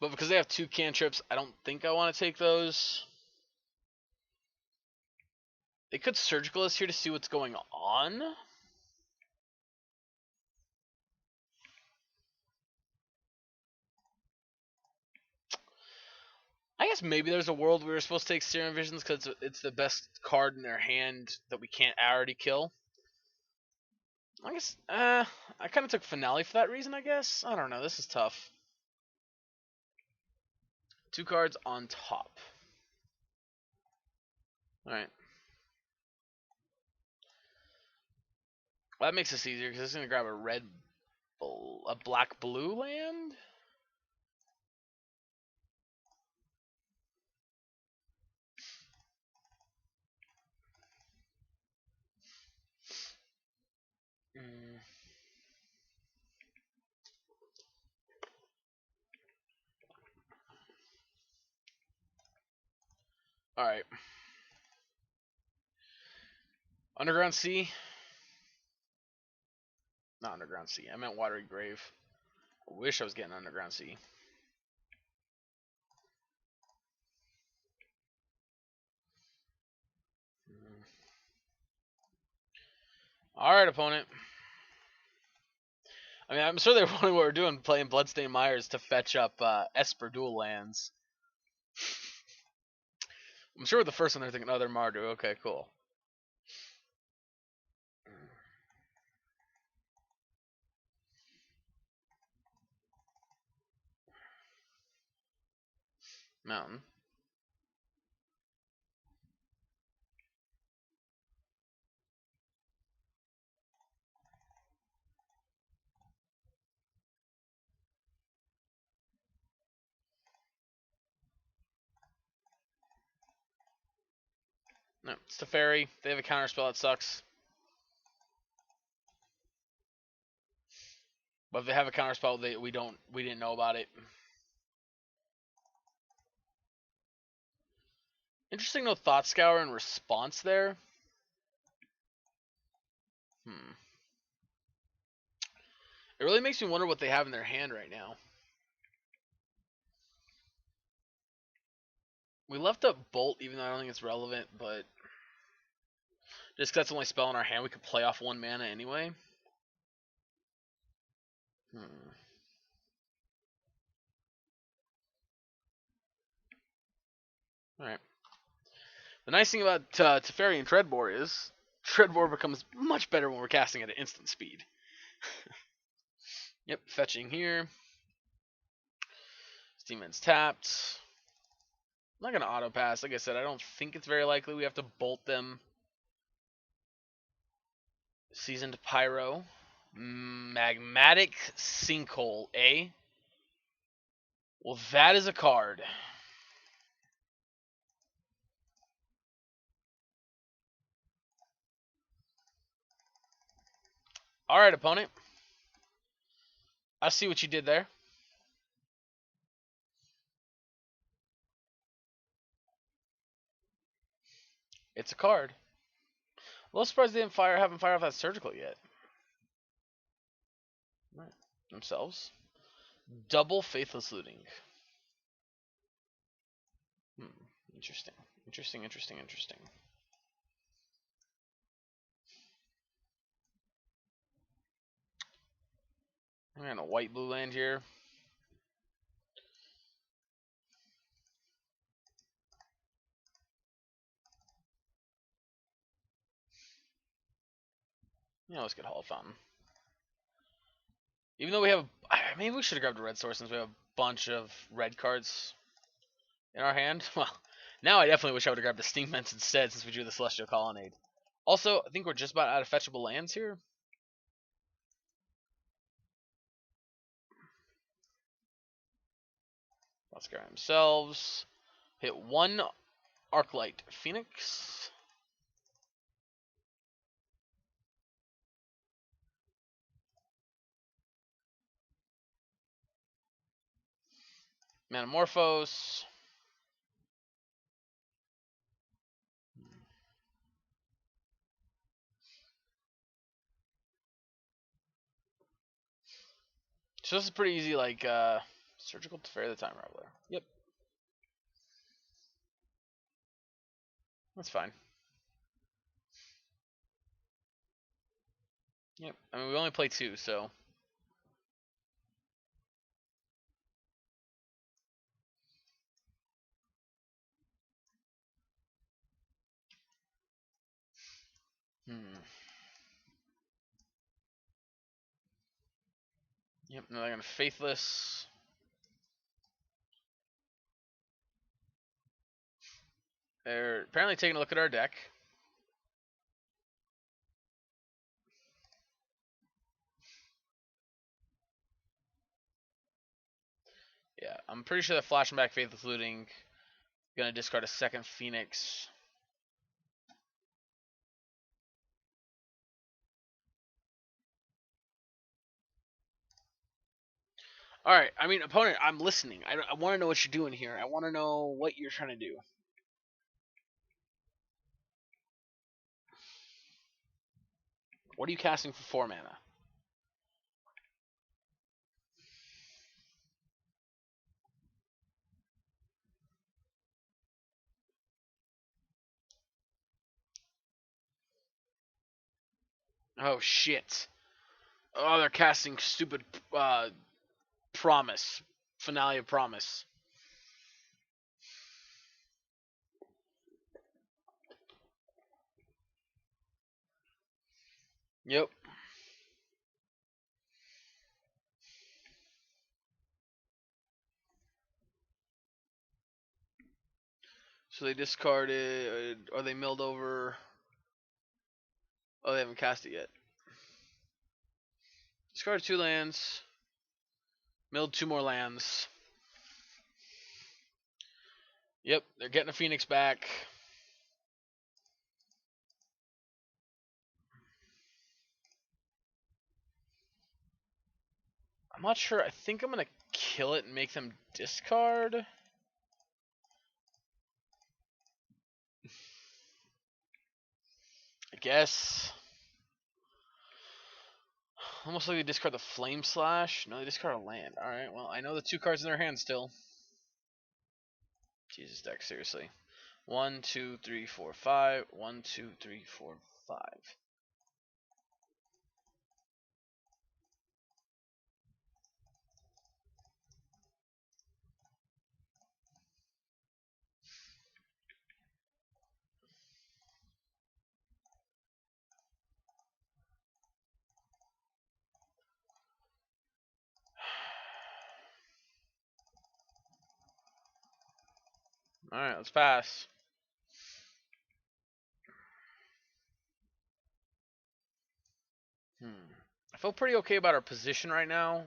But because they have two cantrips, I don't think I want to take those. They could Surgicalist here to see what's going on. I guess maybe there's a world where we're supposed to take Serum Visions because it's the best card in their hand that we can't already kill. I guess, I kind of took Finale for that reason, I guess. I don't know, this is tough. Two cards on top. Alright. Well, that makes this easier because it's going to grab a black-blue land? Mm. Alright. Underground Sea? Not Underground Sea. I meant Watery Grave. I wish I was getting Underground Sea. Alright, opponent. I mean, I'm sure they were wondering what we're doing, playing Bloodstained Myers to fetch up Esper dual lands. I'm sure with the first one they're thinking, oh, they're Mardu. Okay, cool. Mountain. No, it's Teferi. They have a counter spell that sucks. But if they have a counter spell, we didn't know about it. Interesting, no Thought Scour in response there. It really makes me wonder what they have in their hand right now. We left up Bolt, even though I don't think it's relevant, but just because that's the only spell in our hand, we could play off 1 mana anyway. Alright. The nice thing about Teferi and Treadbore is Treadbore becomes much better when we're casting at an instant speed. Yep, fetching here. Steamman's tapped. I'm not going to auto pass. Like I said, I don't think it's very likely we have to bolt them. Seasoned Pyro. Magmatic Sinkhole, eh? Well, that is a card. Alright, opponent. I see what you did there. It's a card. A little surprised they didn't haven't fired off that surgical yet. Right. Themselves. Double Faithless Looting. Interesting. Interesting. We're in a white-blue land here. Yeah, let's get Hall of Fountain. Even though we have, maybe we should have grabbed a red source since we have a bunch of red cards in our hand. Well, now I definitely wish I would have grabbed the Steam Vents instead since we drew the Celestial Colonnade. Also, I think we're just about out of fetchable lands here. Let's grab themselves. Hit 1 Arclight Phoenix. Manamorphose. So this is pretty easy, like Surgical Teferi, the Time Raveler. Yep. That's fine. Yep. I mean, we only play 2, so. Yep, now they're going to Faithless. They're apparently taking a look at our deck. Yeah, I'm pretty sure that flashing back Faithless Looting going to discard a second Phoenix. All right, I mean, opponent, I'm listening. I want to know what you're doing here. I want to know what you're trying to do. What are you casting for 4 mana? Oh, shit. Oh, they're casting stupid Promise. Finale of Promise. Yep. So they discarded, or they milled over. Oh, they haven't cast it yet. Discarded 2 lands. Milled 2 more lands. Yep, they're getting a Phoenix back. I'm not sure. I think I'm going to kill it and make them discard. I guess. Almost like they discard the Flame Slash. No, they discard a land. Alright, well, I know the 2 cards in their hand still. Jesus, deck, seriously. 1, 2, 3, 4, 5. 1, 2, 3, 4, 5. Alright, let's pass. I feel pretty okay about our position right now.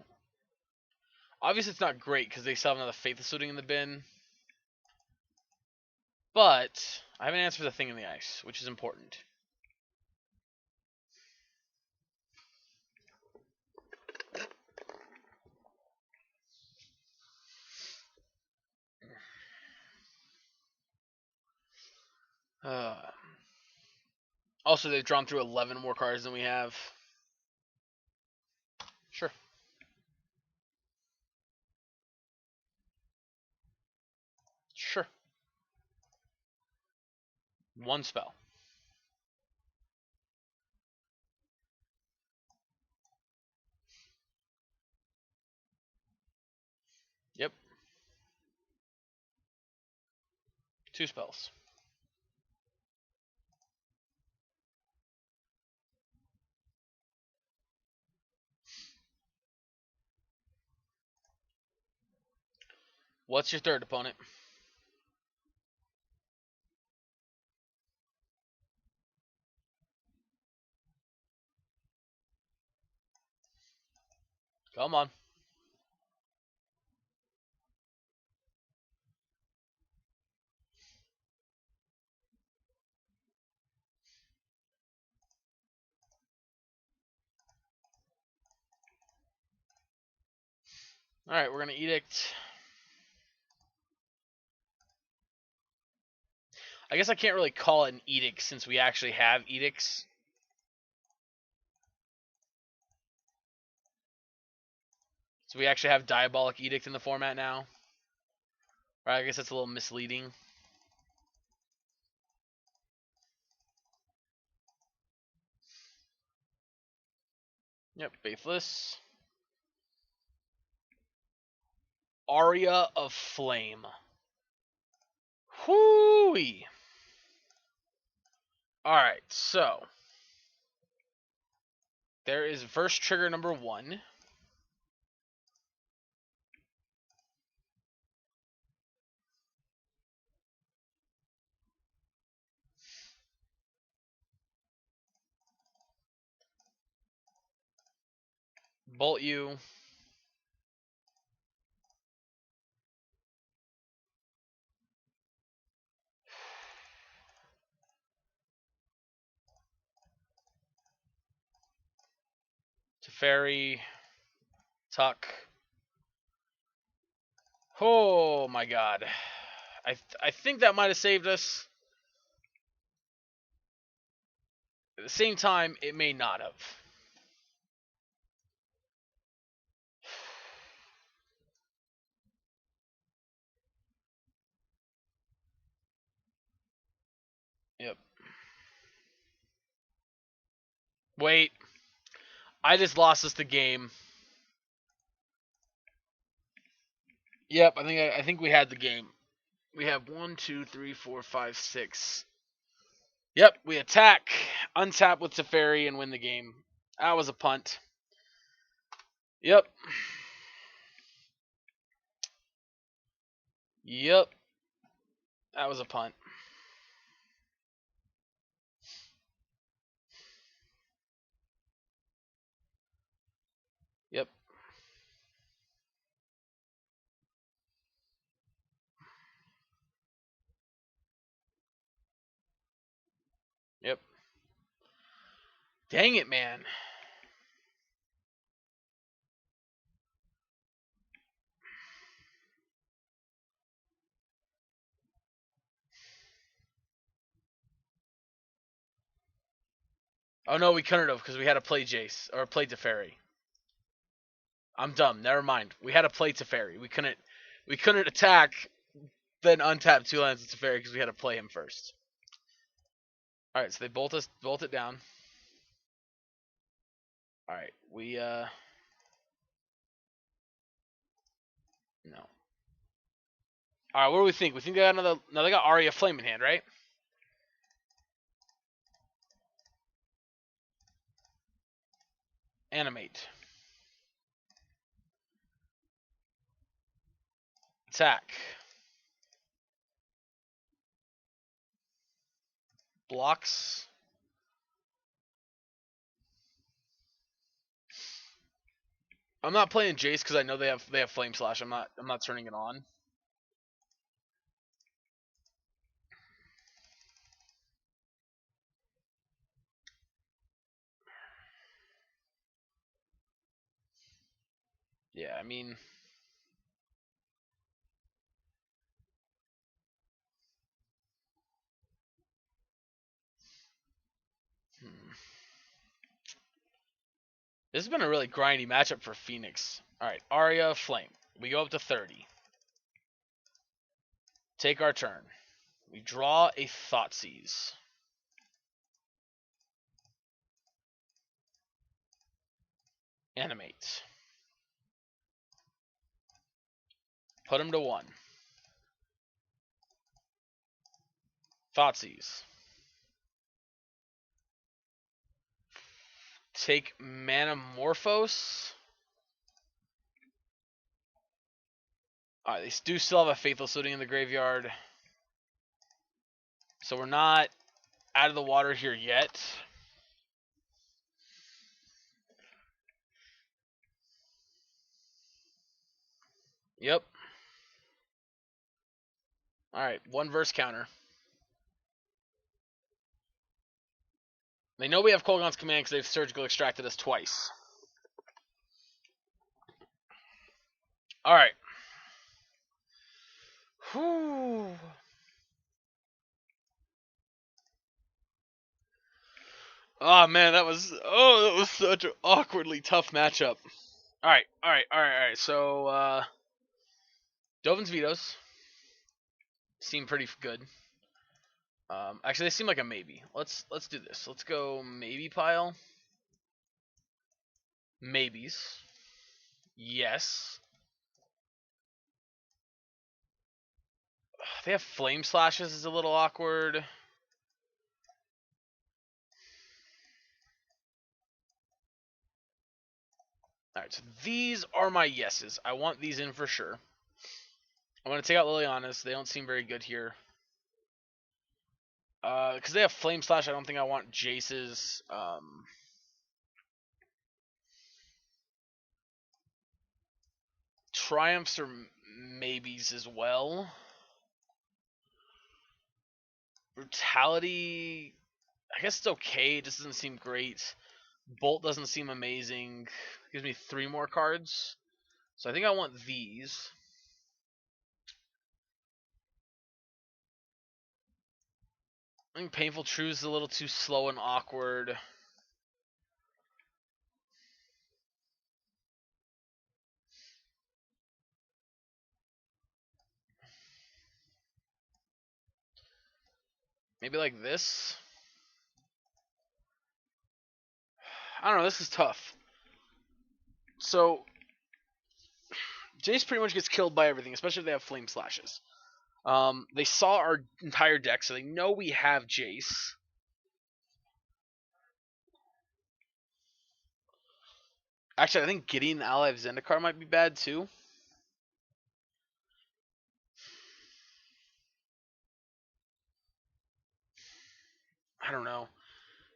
Obviously, it's not great because they still have another Faithless Looting in the bin. But I have an answer for the thing in the ice, which is important. Also, they've drawn through 11 more cards than we have. Sure. Sure. 1 spell. Yep. 2 spells. What's your third opponent? Come on. Alright, we're going to Edict. I guess I can't really call it an edict since we actually have edicts. So we actually have Diabolic Edict in the format now. Or I guess that's a little misleading. Yep, Faithless. Aria of Flame. Whoo-wee. Alright, so. There is verse trigger number 1. Bolt you. Teferi. Tuck. Oh my god. I think that might have saved us. At the same time, it may not have. Yep. Wait. I just lost us the game. Yep, I think we had the game. We have 1, 2, 3, 4, 5, 6. Yep, we attack, untap with Teferi, and win the game. That was a punt. Yep. Yep. That was a punt. Yep. Yep. Dang it, man. Oh no, we couldn't have because we had to play Jace or play Teferi. I'm dumb. Never mind. We had to play Teferi. We couldn't attack, then untap 2 lands of Teferi because we had to play him first. All right, so they bolt it down. All right, we no. All right, what do we think? We think they got another. No, they got Aria Flame in hand, right? Animate. Attack. Blocks. I'm not playing Jace because I know they have Flame Slash. I'm not turning it on. Yeah, I mean. This has been a really grindy matchup for Phoenix. Alright, Aria, Flame. We go up to 30. Take our turn. We draw a Thoughtseize. Animate. Put him to 1. Thoughtseize. Take Manamorphose. Alright, they do still have a Faithful sitting in the graveyard. So we're not out of the water here yet. Yep. Alright, 1 verse counter. They know we have Kolaghan's Command because they've surgical extracted us twice. Alright. Whew. Oh man, that was such an awkwardly tough matchup. All right. So Dovin's vetoes seem pretty good. Actually, they seem like a maybe. Let's do this. Let's go maybe pile. Maybes. Yes. They have flame slashes is a little awkward. Alright, so these are my yeses. I want these in for sure. I want to take out Liliana's. They don't seem very good here. Because they have flame slash, I don't think I want Jace's. Triumphs or maybes as well. Brutality, I guess it's okay. It just doesn't seem great. Bolt doesn't seem amazing. Gives me 3 more cards. So I think I want these. I think Painful Truth is a little too slow and awkward. Maybe like this. I don't know. This is tough. So Jace pretty much gets killed by everything, especially if they have flame slashes. They saw our entire deck, so they know we have Jace. Actually, I think getting the Ally of Zendikar might be bad too. I don't know.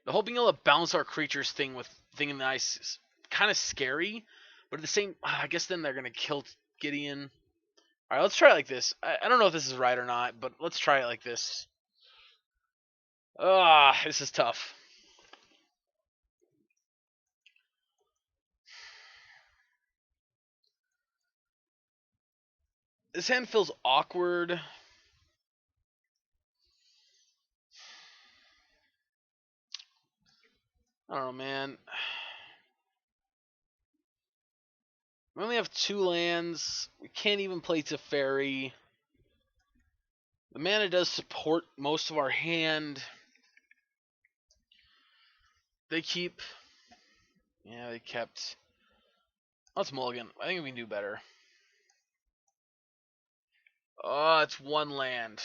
The whole being able to bounce our creatures thing with Thing in the Ice is kind of scary, but at the same, I guess then they're gonna kill Gideon. All right, let's try it like this. I don't know if this is right or not, but let's try it like this. This is tough. This hand feels awkward. I don't know, man. We only have 2 lands. We can't even play Teferi. The mana does support most of our hand. They keep. Yeah, they kept. Let's mulligan. I think we can do better. Oh, it's 1 land.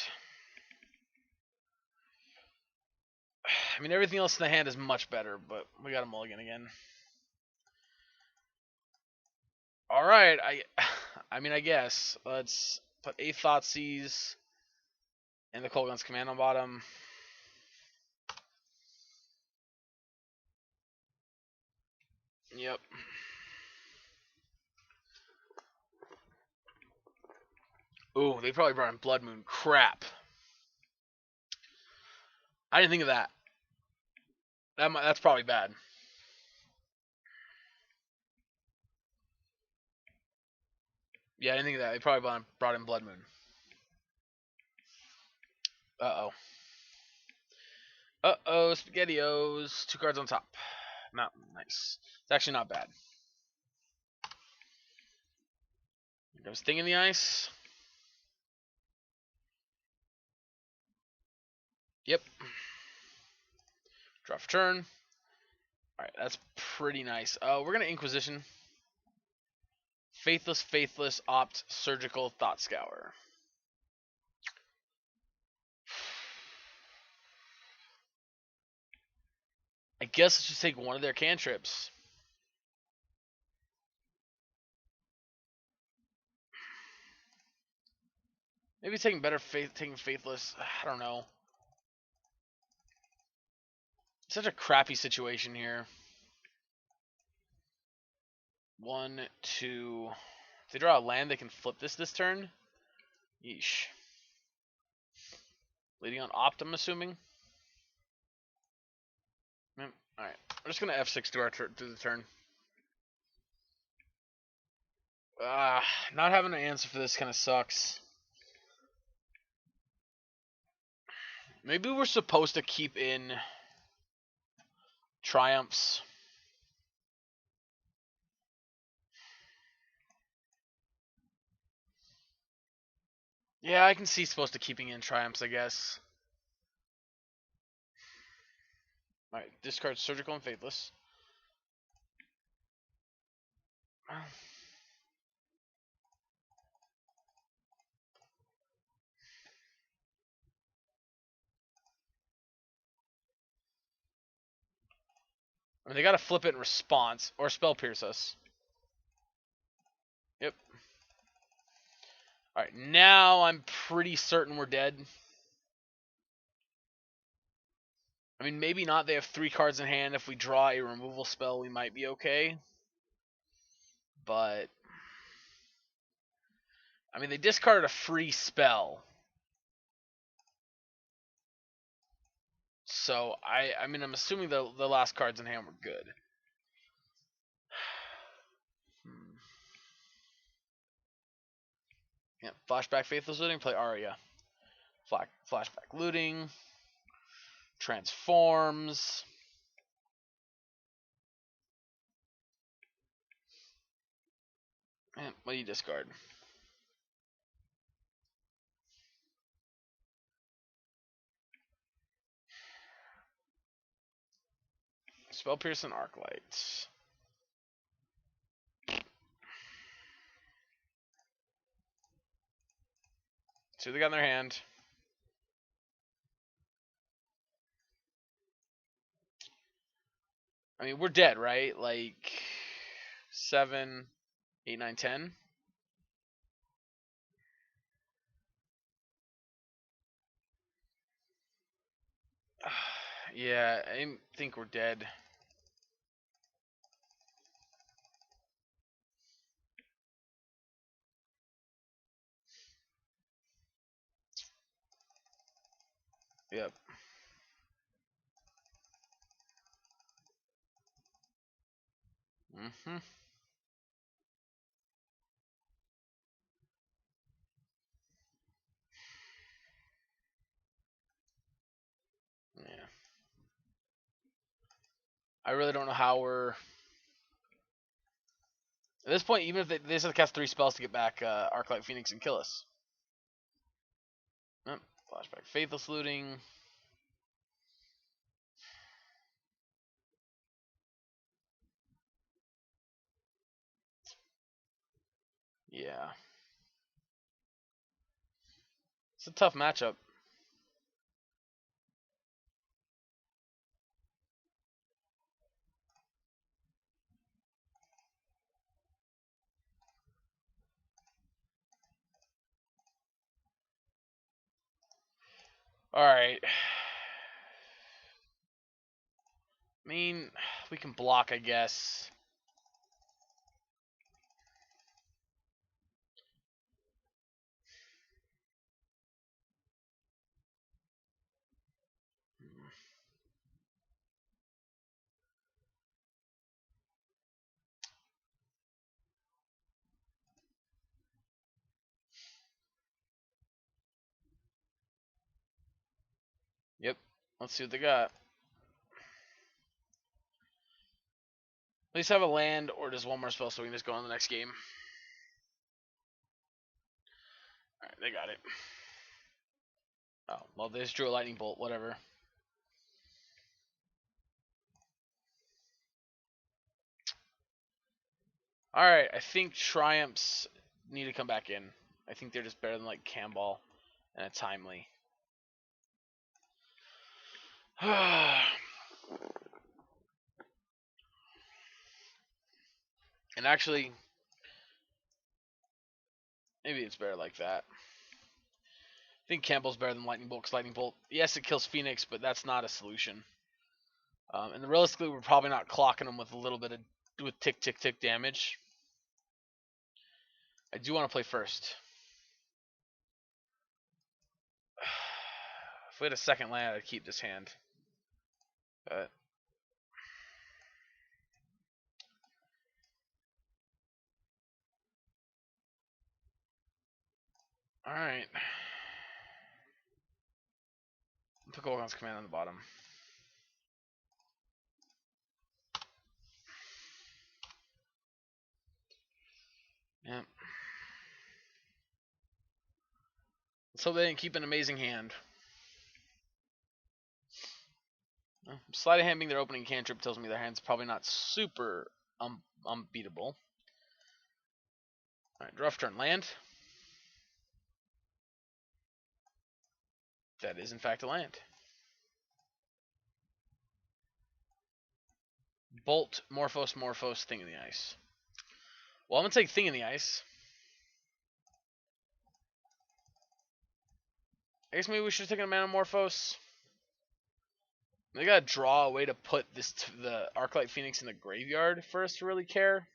I mean, everything else in the hand is much better, but we got a mulligan again. All right, I mean, I guess let's put a Thoughtseize and the Kolgun's command on bottom. Yep. Ooh, they probably brought in Blood Moon. Crap. I didn't think of that. That's probably bad. Yeah, I didn't think of that. They probably brought in Blood Moon. Uh-oh. Uh-oh, SpaghettiOs. 2 cards on top. Not nice. It's actually not bad. Here comes Thing in the Ice. Yep. Draw for turn. Alright, that's pretty nice. We're going to Inquisition. Faithless, Opt, Surgical, Thought Scour. I guess let's just take one of their cantrips. Maybe taking Faithless. I don't know. Such a crappy situation here. 1, 2. If they draw a land, they can flip this turn. Yeesh. Leading on Opt, I'm assuming. Alright. We're just going to F6 to the turn. Not having an answer for this kind of sucks. Maybe we're supposed to keep in Triumphs. Yeah, I can see supposed to keeping in Triumphs, I guess. Alright, discard Surgical and Faithless. I mean, they gotta flip it in response, or Spell Pierce us. Yep. Alright, now I'm pretty certain we're dead. I mean, maybe not. They have 3 cards in hand. If we draw a removal spell, we might be okay. But I mean, they discarded a free spell. So I mean, I'm assuming the last cards in hand were good. Yeah, flashback Faithless Looting, play Aria. Flashback Looting. Transforms. And what do you discard? Spell Pierce and Arclight. See what they got in their hand. I mean, we're dead, right? Like 7, 8, 9, 10. Yeah, I think we're dead. Yep. Mhm. Yeah. I really don't know how we're. At this point, even if they just have to cast 3 spells to get back Arclight Phoenix and kill us. Oh, flashback Faithless Looting. Yeah. It's a tough matchup. Alright. I mean, we can block, I guess. Yep. Let's see what they got. At least have a land or just one more spell so we can just go on the next game. Alright, they got it. Oh, well, they just drew a lightning bolt, whatever. Alright, I think Triumphs need to come back in. I think they're just better than like Camball and a Timely. And actually, maybe it's better like that. I think Campbell's better than Lightning Bolt because Lightning Bolt, yes, it kills Phoenix, but that's not a solution. And realistically, we're probably not clocking them with a little bit of tick, tick, tick damage. I do want to play first. If we had a second land, I'd keep this hand. But alright. Put Golgon's Command on the bottom. Let's hope they didn't keep an amazing hand. Sleight of hand being their opening cantrip tells me their hand's probably not super unbeatable. Alright, rough turn. Land. That is, in fact, a land. Bolt, Morphos, Morphos, Thing in the Ice. Well, I'm going to take Thing in the Ice. I guess maybe we should have taken a Mana Morphos. They got to draw a way to put the Arclight Phoenix in the graveyard for us to really care.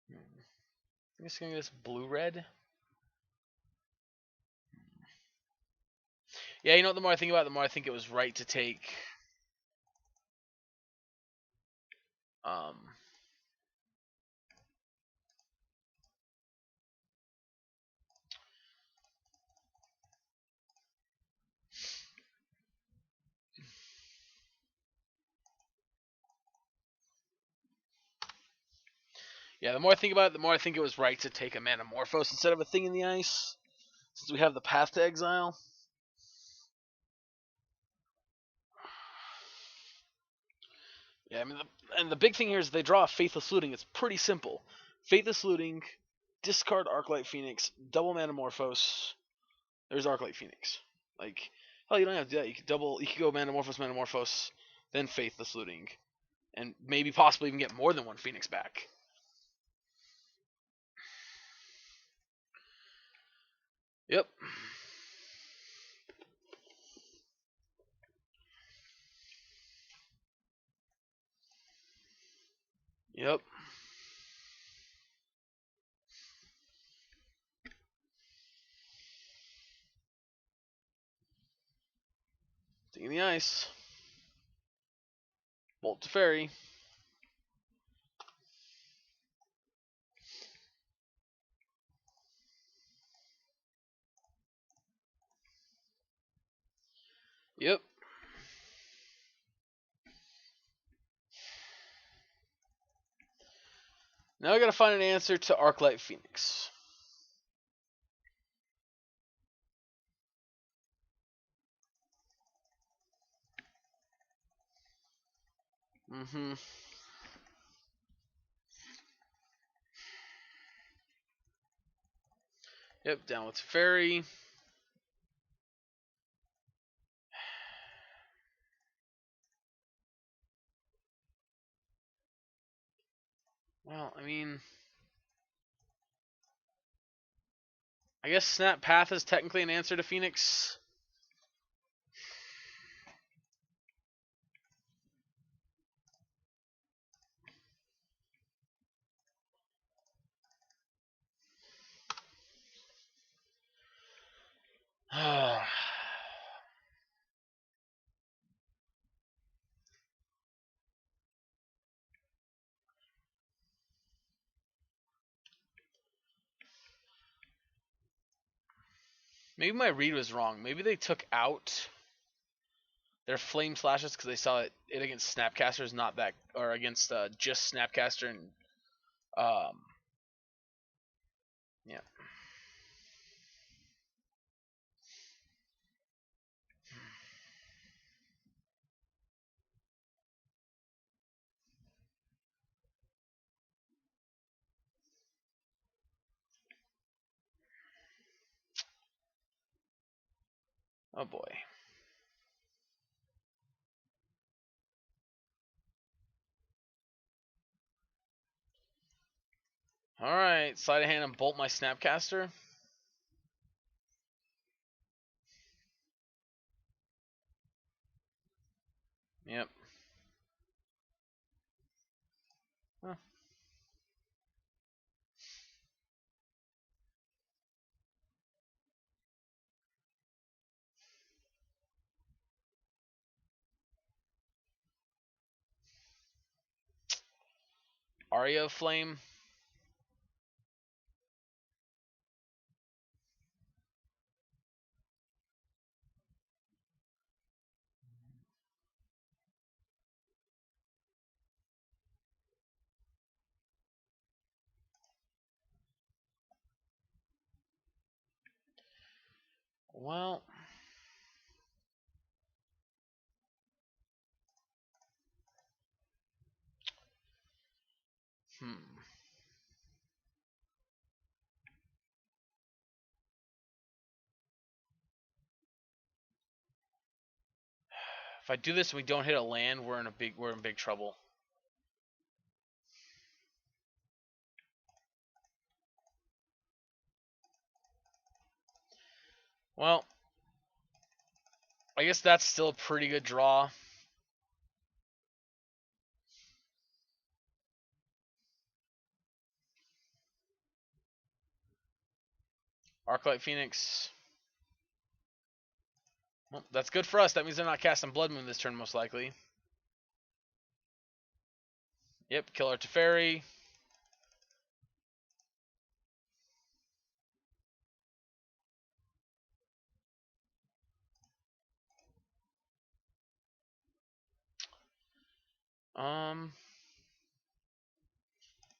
I'm just going to get this blue-red. Yeah, you know what, the more I think about it, the more I think it was right to take... Yeah, the more I think about it, the more I think it was right to take a Mana Morphos instead of a Thing in the Ice, since we have the Path to Exile. Yeah, I mean, the big thing here is they draw a Faithless Looting. It's pretty simple. Faithless Looting, discard Arclight Phoenix, double Mana Morphos. There's Arclight Phoenix. Like, hell, you don't have to do that. You could go Mana Morphos, then Faithless Looting, and maybe possibly even get more than one Phoenix back. Yep. Yep. Thing in the Ice. Bolt Teferi. Yep. Now I gotta find an answer to Arclight Phoenix. Mm-hmm. Yep, down with Teferi. Well, I mean, I guess Snap Path is technically an answer to Phoenix. Maybe my read was wrong. Maybe they took out their Flame Slashes because they saw it against Snapcaster is not that, or against just Snapcaster and yeah. Oh boy. Alright, sleight of hand and bolt my Snapcaster. Yep. Huh. Aria Flame. Well. If I do this and we don't hit a land, we're in big trouble. Well, I guess that's still a pretty good draw. Arclight Phoenix. Well, that's good for us. That means they're not casting Blood Moon this turn, most likely. Yep, kill our Teferi.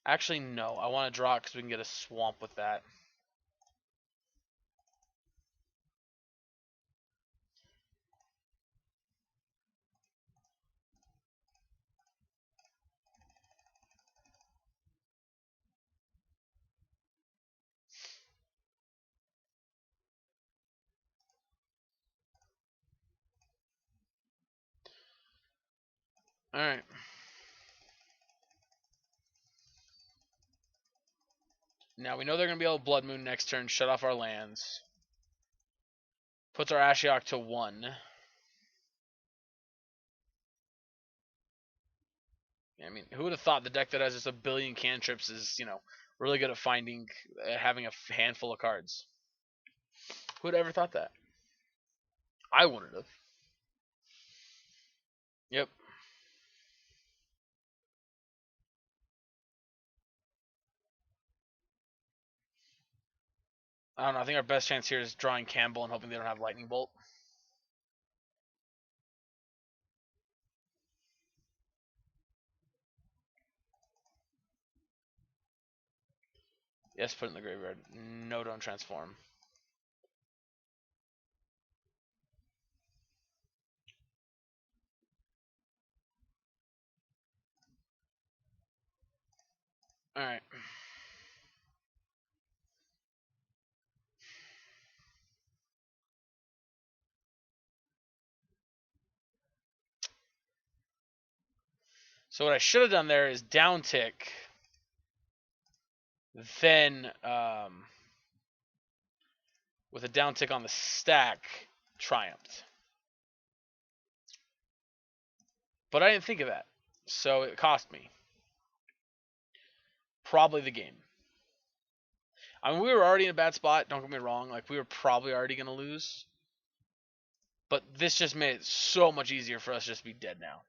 Actually, no. I want to draw it because we can get a swamp with that. Alright. Now we know they're going to be able to Blood Moon next turn, shut off our lands. Puts our Ashiok to 1. I mean, who would have thought the deck that has just a billion cantrips is, really good at having a handful of cards? Who would have ever thought that? I wouldn't have. Yep. I don't know. I think our best chance here is drawing Campbell and hoping they don't have Lightning Bolt. Yes, put it in the graveyard. No, don't transform. Alright. So what I should have done there is down tick, then with a down tick on the stack, triumphed. But I didn't think of that, so it cost me. Probably the game. I mean, we were already in a bad spot, don't get me wrong. Like, we were probably already going to lose. But this just made it so much easier for us to just be dead now.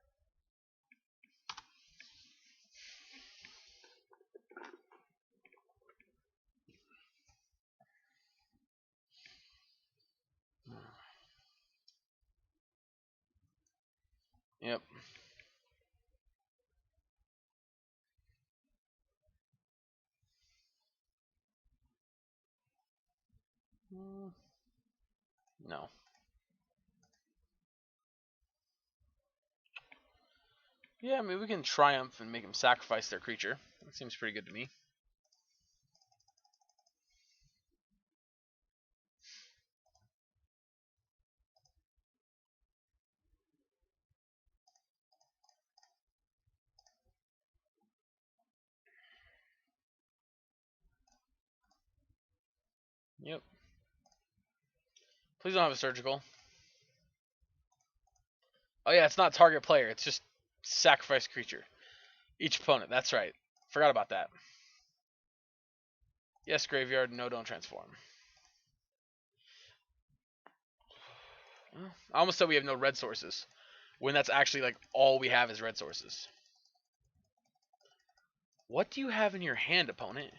Yep. No. Yeah, I mean, we can triumph and make them sacrifice their creature. That seems pretty good to me. Yep. Please don't have a surgical. Oh yeah, it's not target player. It's just sacrifice creature. Each opponent. That's right. Forgot about that. Yes, graveyard. No, don't transform. I almost said we have no red sources, when that's actually like all we have is red sources. What do you have in your hand, opponent?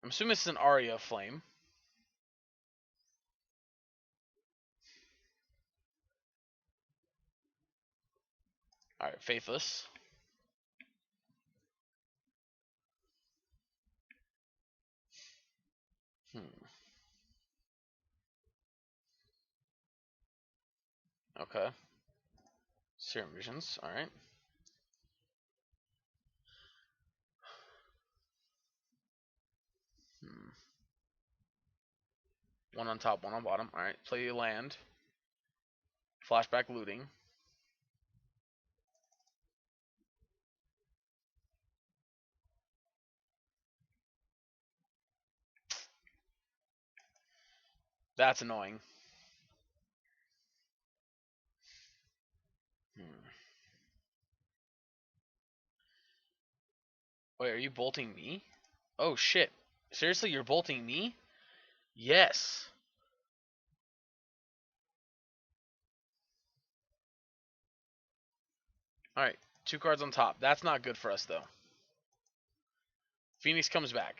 I'm assuming this is an Aria Flame. Alright, Faithless. Okay. Serum Visions. All right. One on top, one on bottom. All right. Play land. Flashback looting. That's annoying. Wait, are you bolting me? Oh shit. Seriously, you're bolting me? Yes. Alright, 2 cards on top. That's not good for us, though. Phoenix comes back.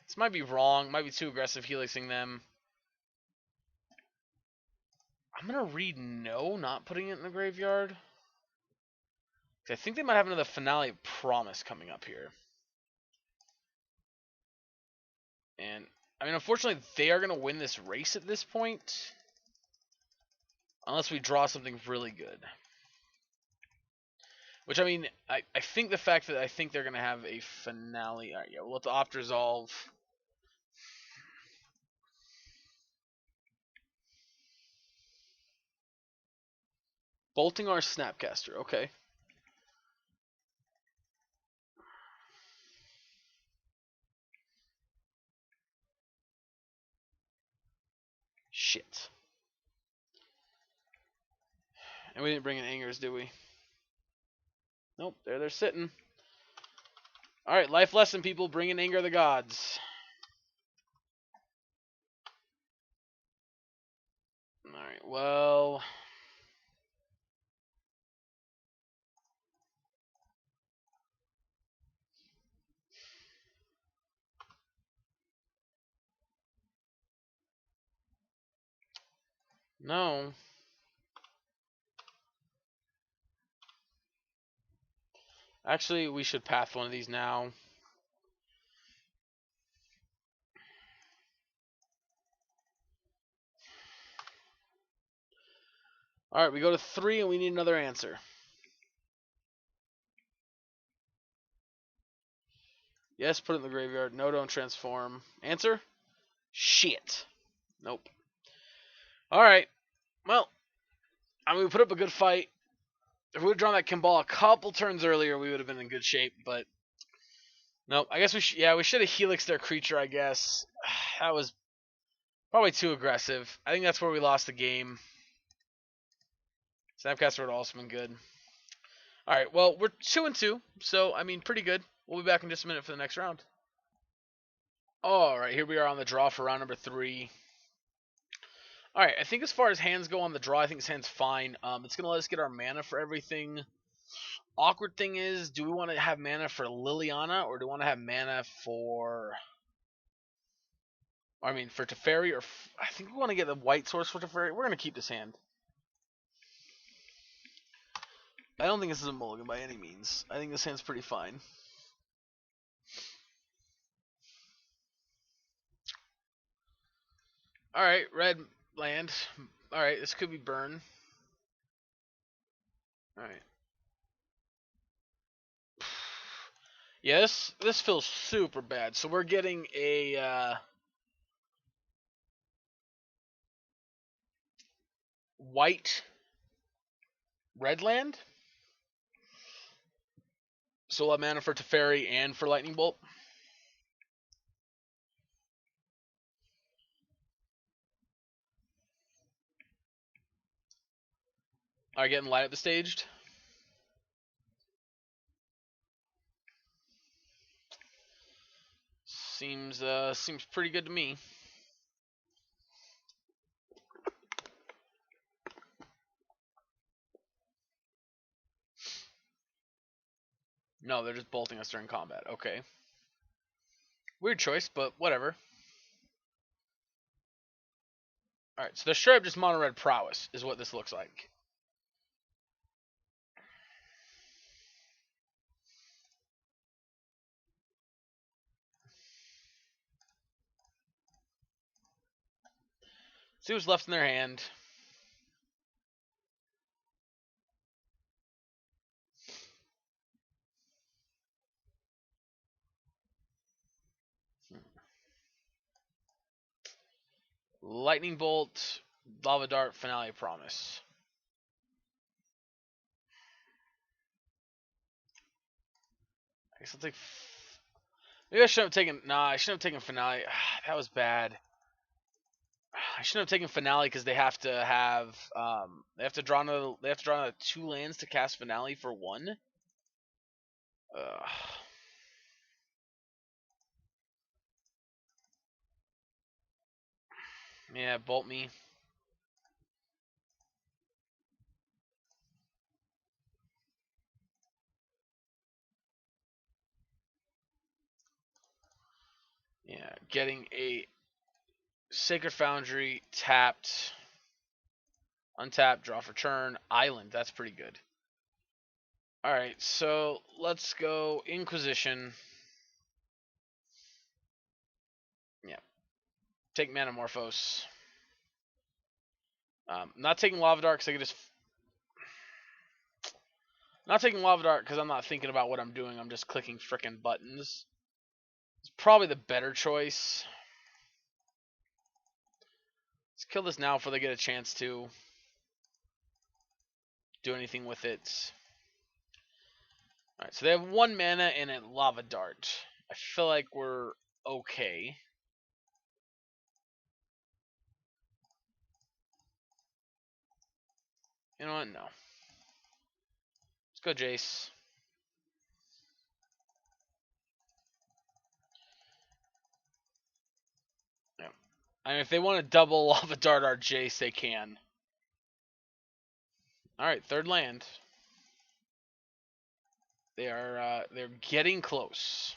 This might be wrong. Might be too aggressive helixing them. I'm going to read no, not putting it in the graveyard. I think they might have another Finale of Promise coming up here. And, I mean, unfortunately, they are going to win this race at this point. Unless we draw something really good. Which, I mean, I think the fact that I think they're going to have a Finale... Alright, yeah, we'll let the Opt resolve. Bolting our Snapcaster, okay. Shit. And we didn't bring in Angers, did we? Nope, there they're sitting. Alright, life lesson, people. Bring in Anger of the Gods. Alright, well... No. Actually, we should path one of these now. Alright, we go to 3 and we need another answer. Yes, put it in the graveyard. No, don't transform. Answer? Shit. Nope. Alright. Well, I mean, we put up a good fight. If we would have drawn that Kimball a couple turns earlier, we would have been in good shape, but... Nope. I guess we should have helixed their creature, I guess. That was probably too aggressive. I think that's where we lost the game. Snapcaster would have also been good. Alright, well, we're 2-2, so, I mean, pretty good. We'll be back in just a minute for the next round. Alright, here we are on the draw for round number 3. Alright, I think as far as hands go on the draw, I think this hand's fine. It's going to let us get our mana for everything. Awkward thing is, do we want to have mana for Liliana, or do we want to have mana for... I mean, for Teferi, or... I think we want to get the white source for Teferi. We're going to keep this hand. I don't think this is a mulligan by any means. I think this hand's pretty fine. Alright, red land. Alright, this could be burn. Alright. Yeah, this feels super bad. So we're getting a white red land. So we'll have mana for Teferi and for Lightning Bolt. Are you getting light up the staged? Seems pretty good to me. No, they're just bolting us during combat. Okay. Weird choice, but whatever. Alright, so they're straight up just mono red prowess is what this looks like. See what's left in their hand. Lightning Bolt, Lava Dart, Finale Promise. I guess I'll take. Maybe I shouldn't have taken. Nah, I shouldn't have taken Finale. That was bad. I shouldn't have taken Finale because they have to have. They have to draw another. They have to draw another 2 lands to cast Finale for 1. Yeah, bolt me. Yeah, getting a Sacred Foundry tapped, untapped, draw for turn, island. That's pretty good. All right, so let's go Inquisition. Yeah, take Manamorphose. Not taking Lava Dart because I could just. Not taking Lava Dart because I'm not thinking about what I'm doing. I'm just clicking frickin' buttons. It's probably the better choice. Let's kill this now before they get a chance to do anything with it. Alright, so they have 1 mana and a Lava Dart. I feel like we're okay. You know what? No. Let's go Jace. Yeah. I mean, if they want to double Lava Dart our Jace, they can. Alright, 3rd land. They're getting close.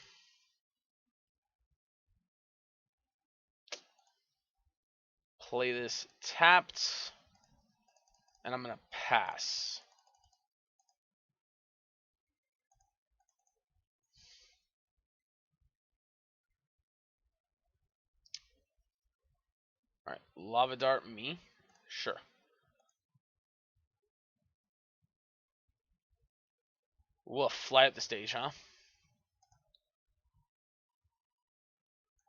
Play this tapped, and I'm gonna pass. Alright, Lava Dart me. Sure. Woof, fly up the stage, huh?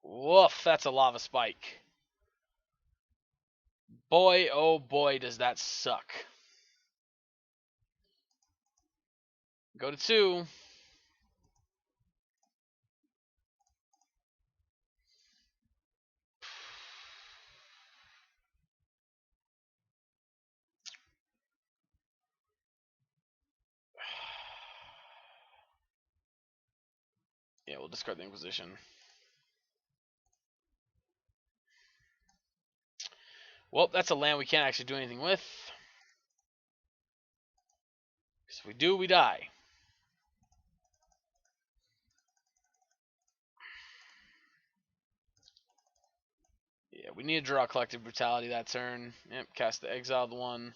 Woof, that's a lava spike. Boy, oh boy, does that suck. Go to 2. Yeah, we'll discard the Inquisition. Well, that's a land we can't actually do anything with. Because if we do, we die. Yeah, we need to draw Collective Brutality that turn. Yep, cast the exiled one.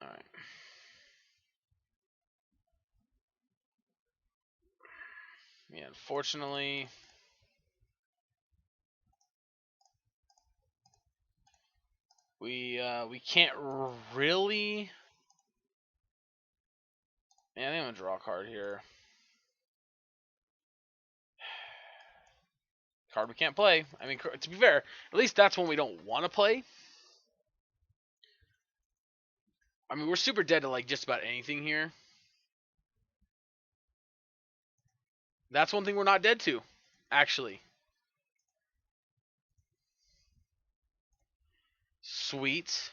Alright. Yeah, unfortunately, we can't really. Man, I think I'm gonna draw a card here. Card we can't play. I mean, to be fair, at least that's one we don't want to play. I mean, we're super dead to like just about anything here. That's one thing we're not dead to, actually. Sweet.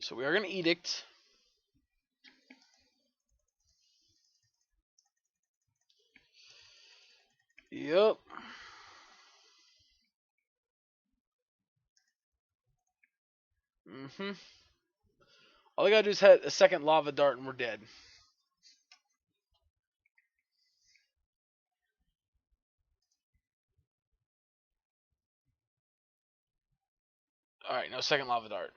So we are going to edict. Yep. All I gotta do is hit a second lava dart and we're dead. Alright, no second lava dart.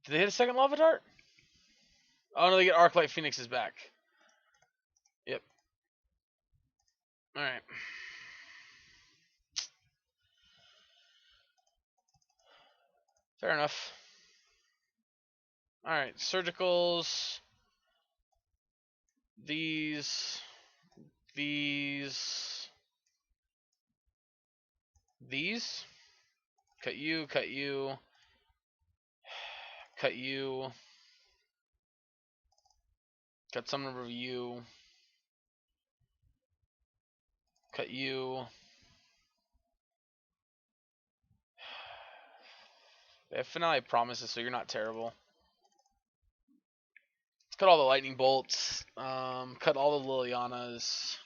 Did they hit a second lava dart? Oh no, they get Arclight Phoenix's back. Yep. Alright. Fair enough. Alright, surgicals. These. Cut you, cut you. Cut you. Cut some number of you. Cut you. They have finale promises, so you're not terrible. Let's cut all the lightning bolts. Cut all the Lilianas.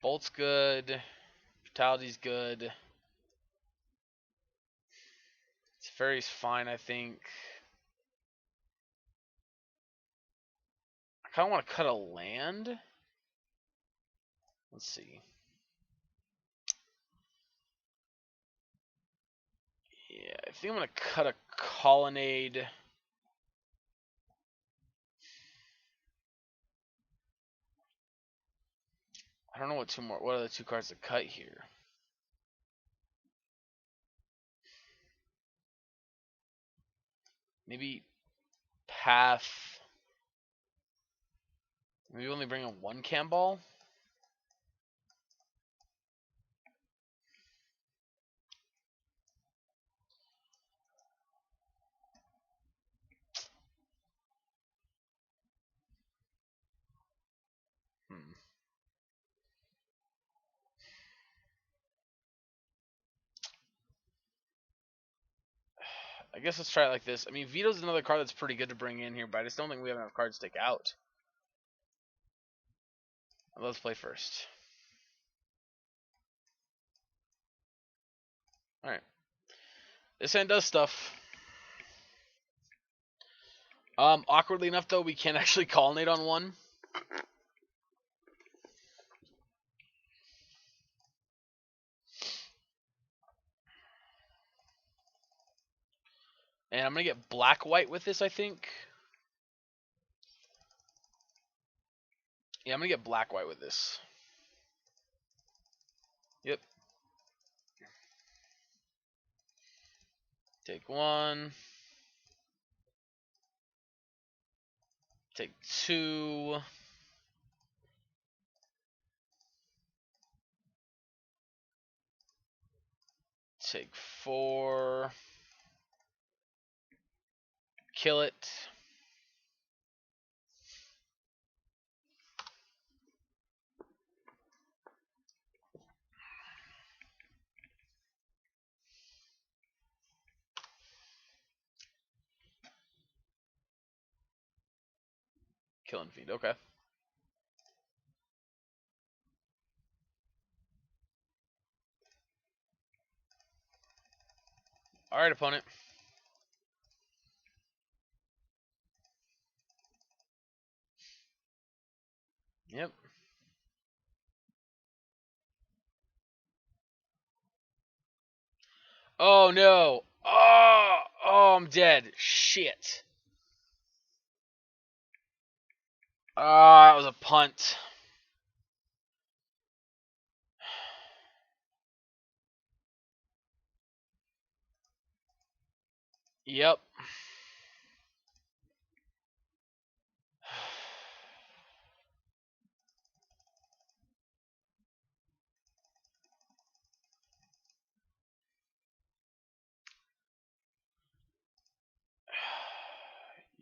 Bolt's good. Fatality's good. Teferi's fine, I think. I kind of want to cut a land. Let's see. Yeah, I think I'm going to cut a colonnade. I don't know what what are the 2 cards to cut here? Maybe Path. Maybe only bring in 1 cam ball. I guess let's try it like this. I mean, Veto's another card that's pretty good to bring in here, but I just don't think we have enough cards to take out. Let's play first. Alright. This hand does stuff. Awkwardly enough, though, we can't actually colonnade on 1. And I'm going to get black-white with this, I think. Yeah, I'm going to get black-white with this. Yep. Take 1. Take 2. Take 4. Kill it. Killing Fiend, okay. Alright, opponent. Yep. Oh, no. Oh, I'm dead. Shit. That was a punt. Yep.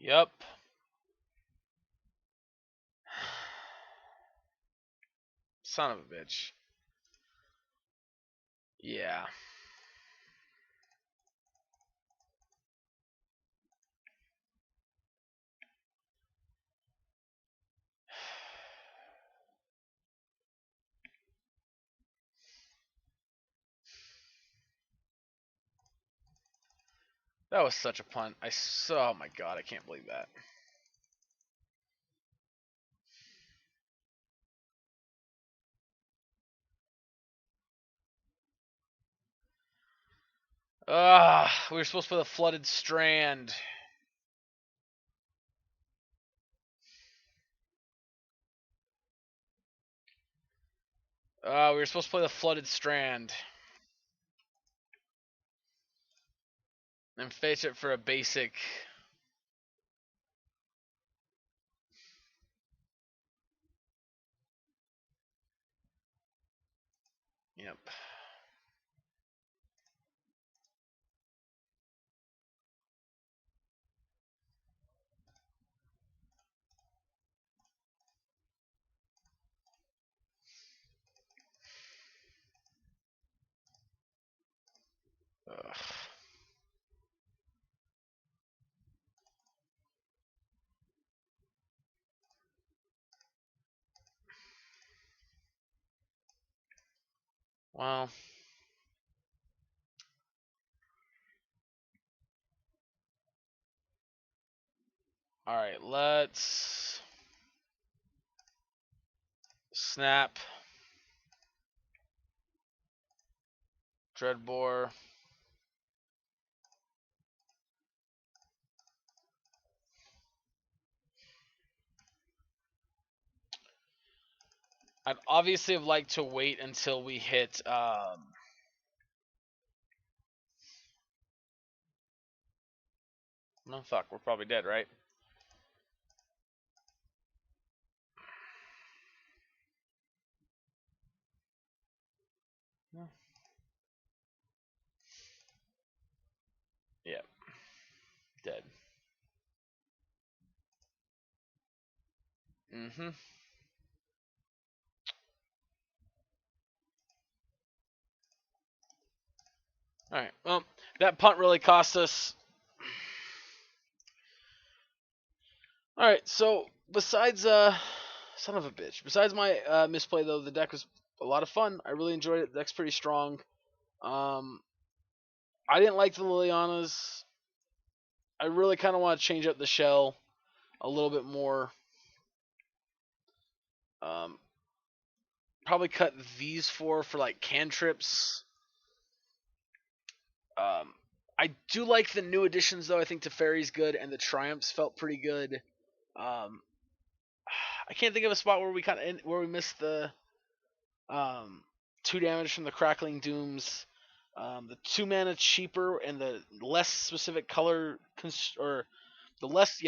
Yup. Son of a bitch. Yeah. That was such a punt. Oh my god, I can't believe that. We were supposed to play the Flooded Strand. We were supposed to play the Flooded Strand. And face it for a basic. Yep. Ugh. Well. Alright, let's snap. Dreadbore. I'd obviously have liked to wait until we hit no, fuck, we're probably dead, right? No. Yeah. Dead. Mm-hmm. Alright, well, that punt really cost us. Alright, so besides son of a bitch. Besides my misplay though, the deck was a lot of fun. I really enjoyed it. The deck's pretty strong. I didn't like the Lilianas. I really kind of want to change up the shell a little bit more. Probably cut these four for like cantrips. I do like the new additions though. I think Teferi's good and the Triumphs felt pretty good. I can't think of a spot where we missed the 2 damage from the Crackling Dooms. The 2 mana cheaper and the less specific color or the less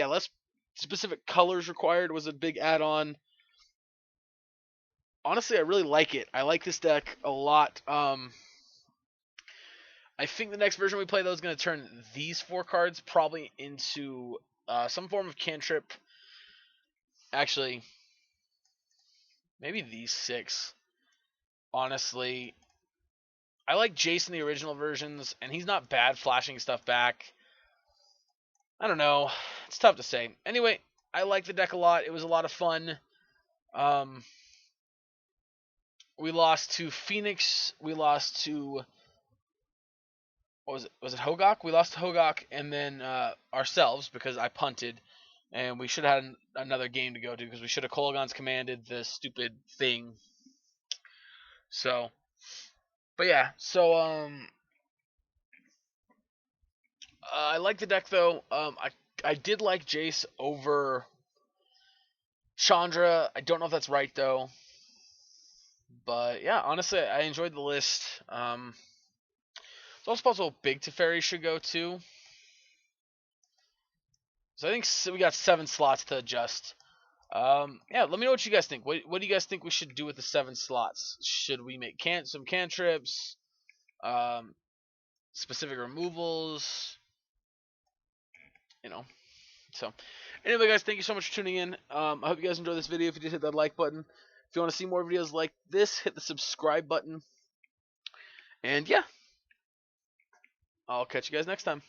specific colors required was a big add-on. Honestly, I really like it. I like this deck a lot. I think the next version we play though is going to turn these 4 cards probably into some form of cantrip. Actually, maybe these 6. Honestly, I like Jace in the original versions, and he's not bad flashing stuff back. I don't know. It's tough to say. Anyway, I like the deck a lot. It was a lot of fun. We lost to Phoenix. We lost to what was it? Was it Hogak? We lost to Hogak, and then ourselves because I punted, and we should have had another game to go to because we should have Kolaghan's commanded the stupid thing. So, but yeah. So I like the deck though. I did like Jace over Chandra. I don't know if that's right though. But yeah, honestly, I enjoyed the list. It's also possible Big Teferi should go too. So I think we got 7 slots to adjust. Yeah, let me know what you guys think. What do you guys think we should do with the 7 slots? Should we make some cantrips? Specific removals? You know, So, anyway, guys, thank you so much for tuning in. I hope you guys enjoyed this video. If you did, hit that like button. If you want to see more videos like this, hit the subscribe button. And yeah, I'll catch you guys next time.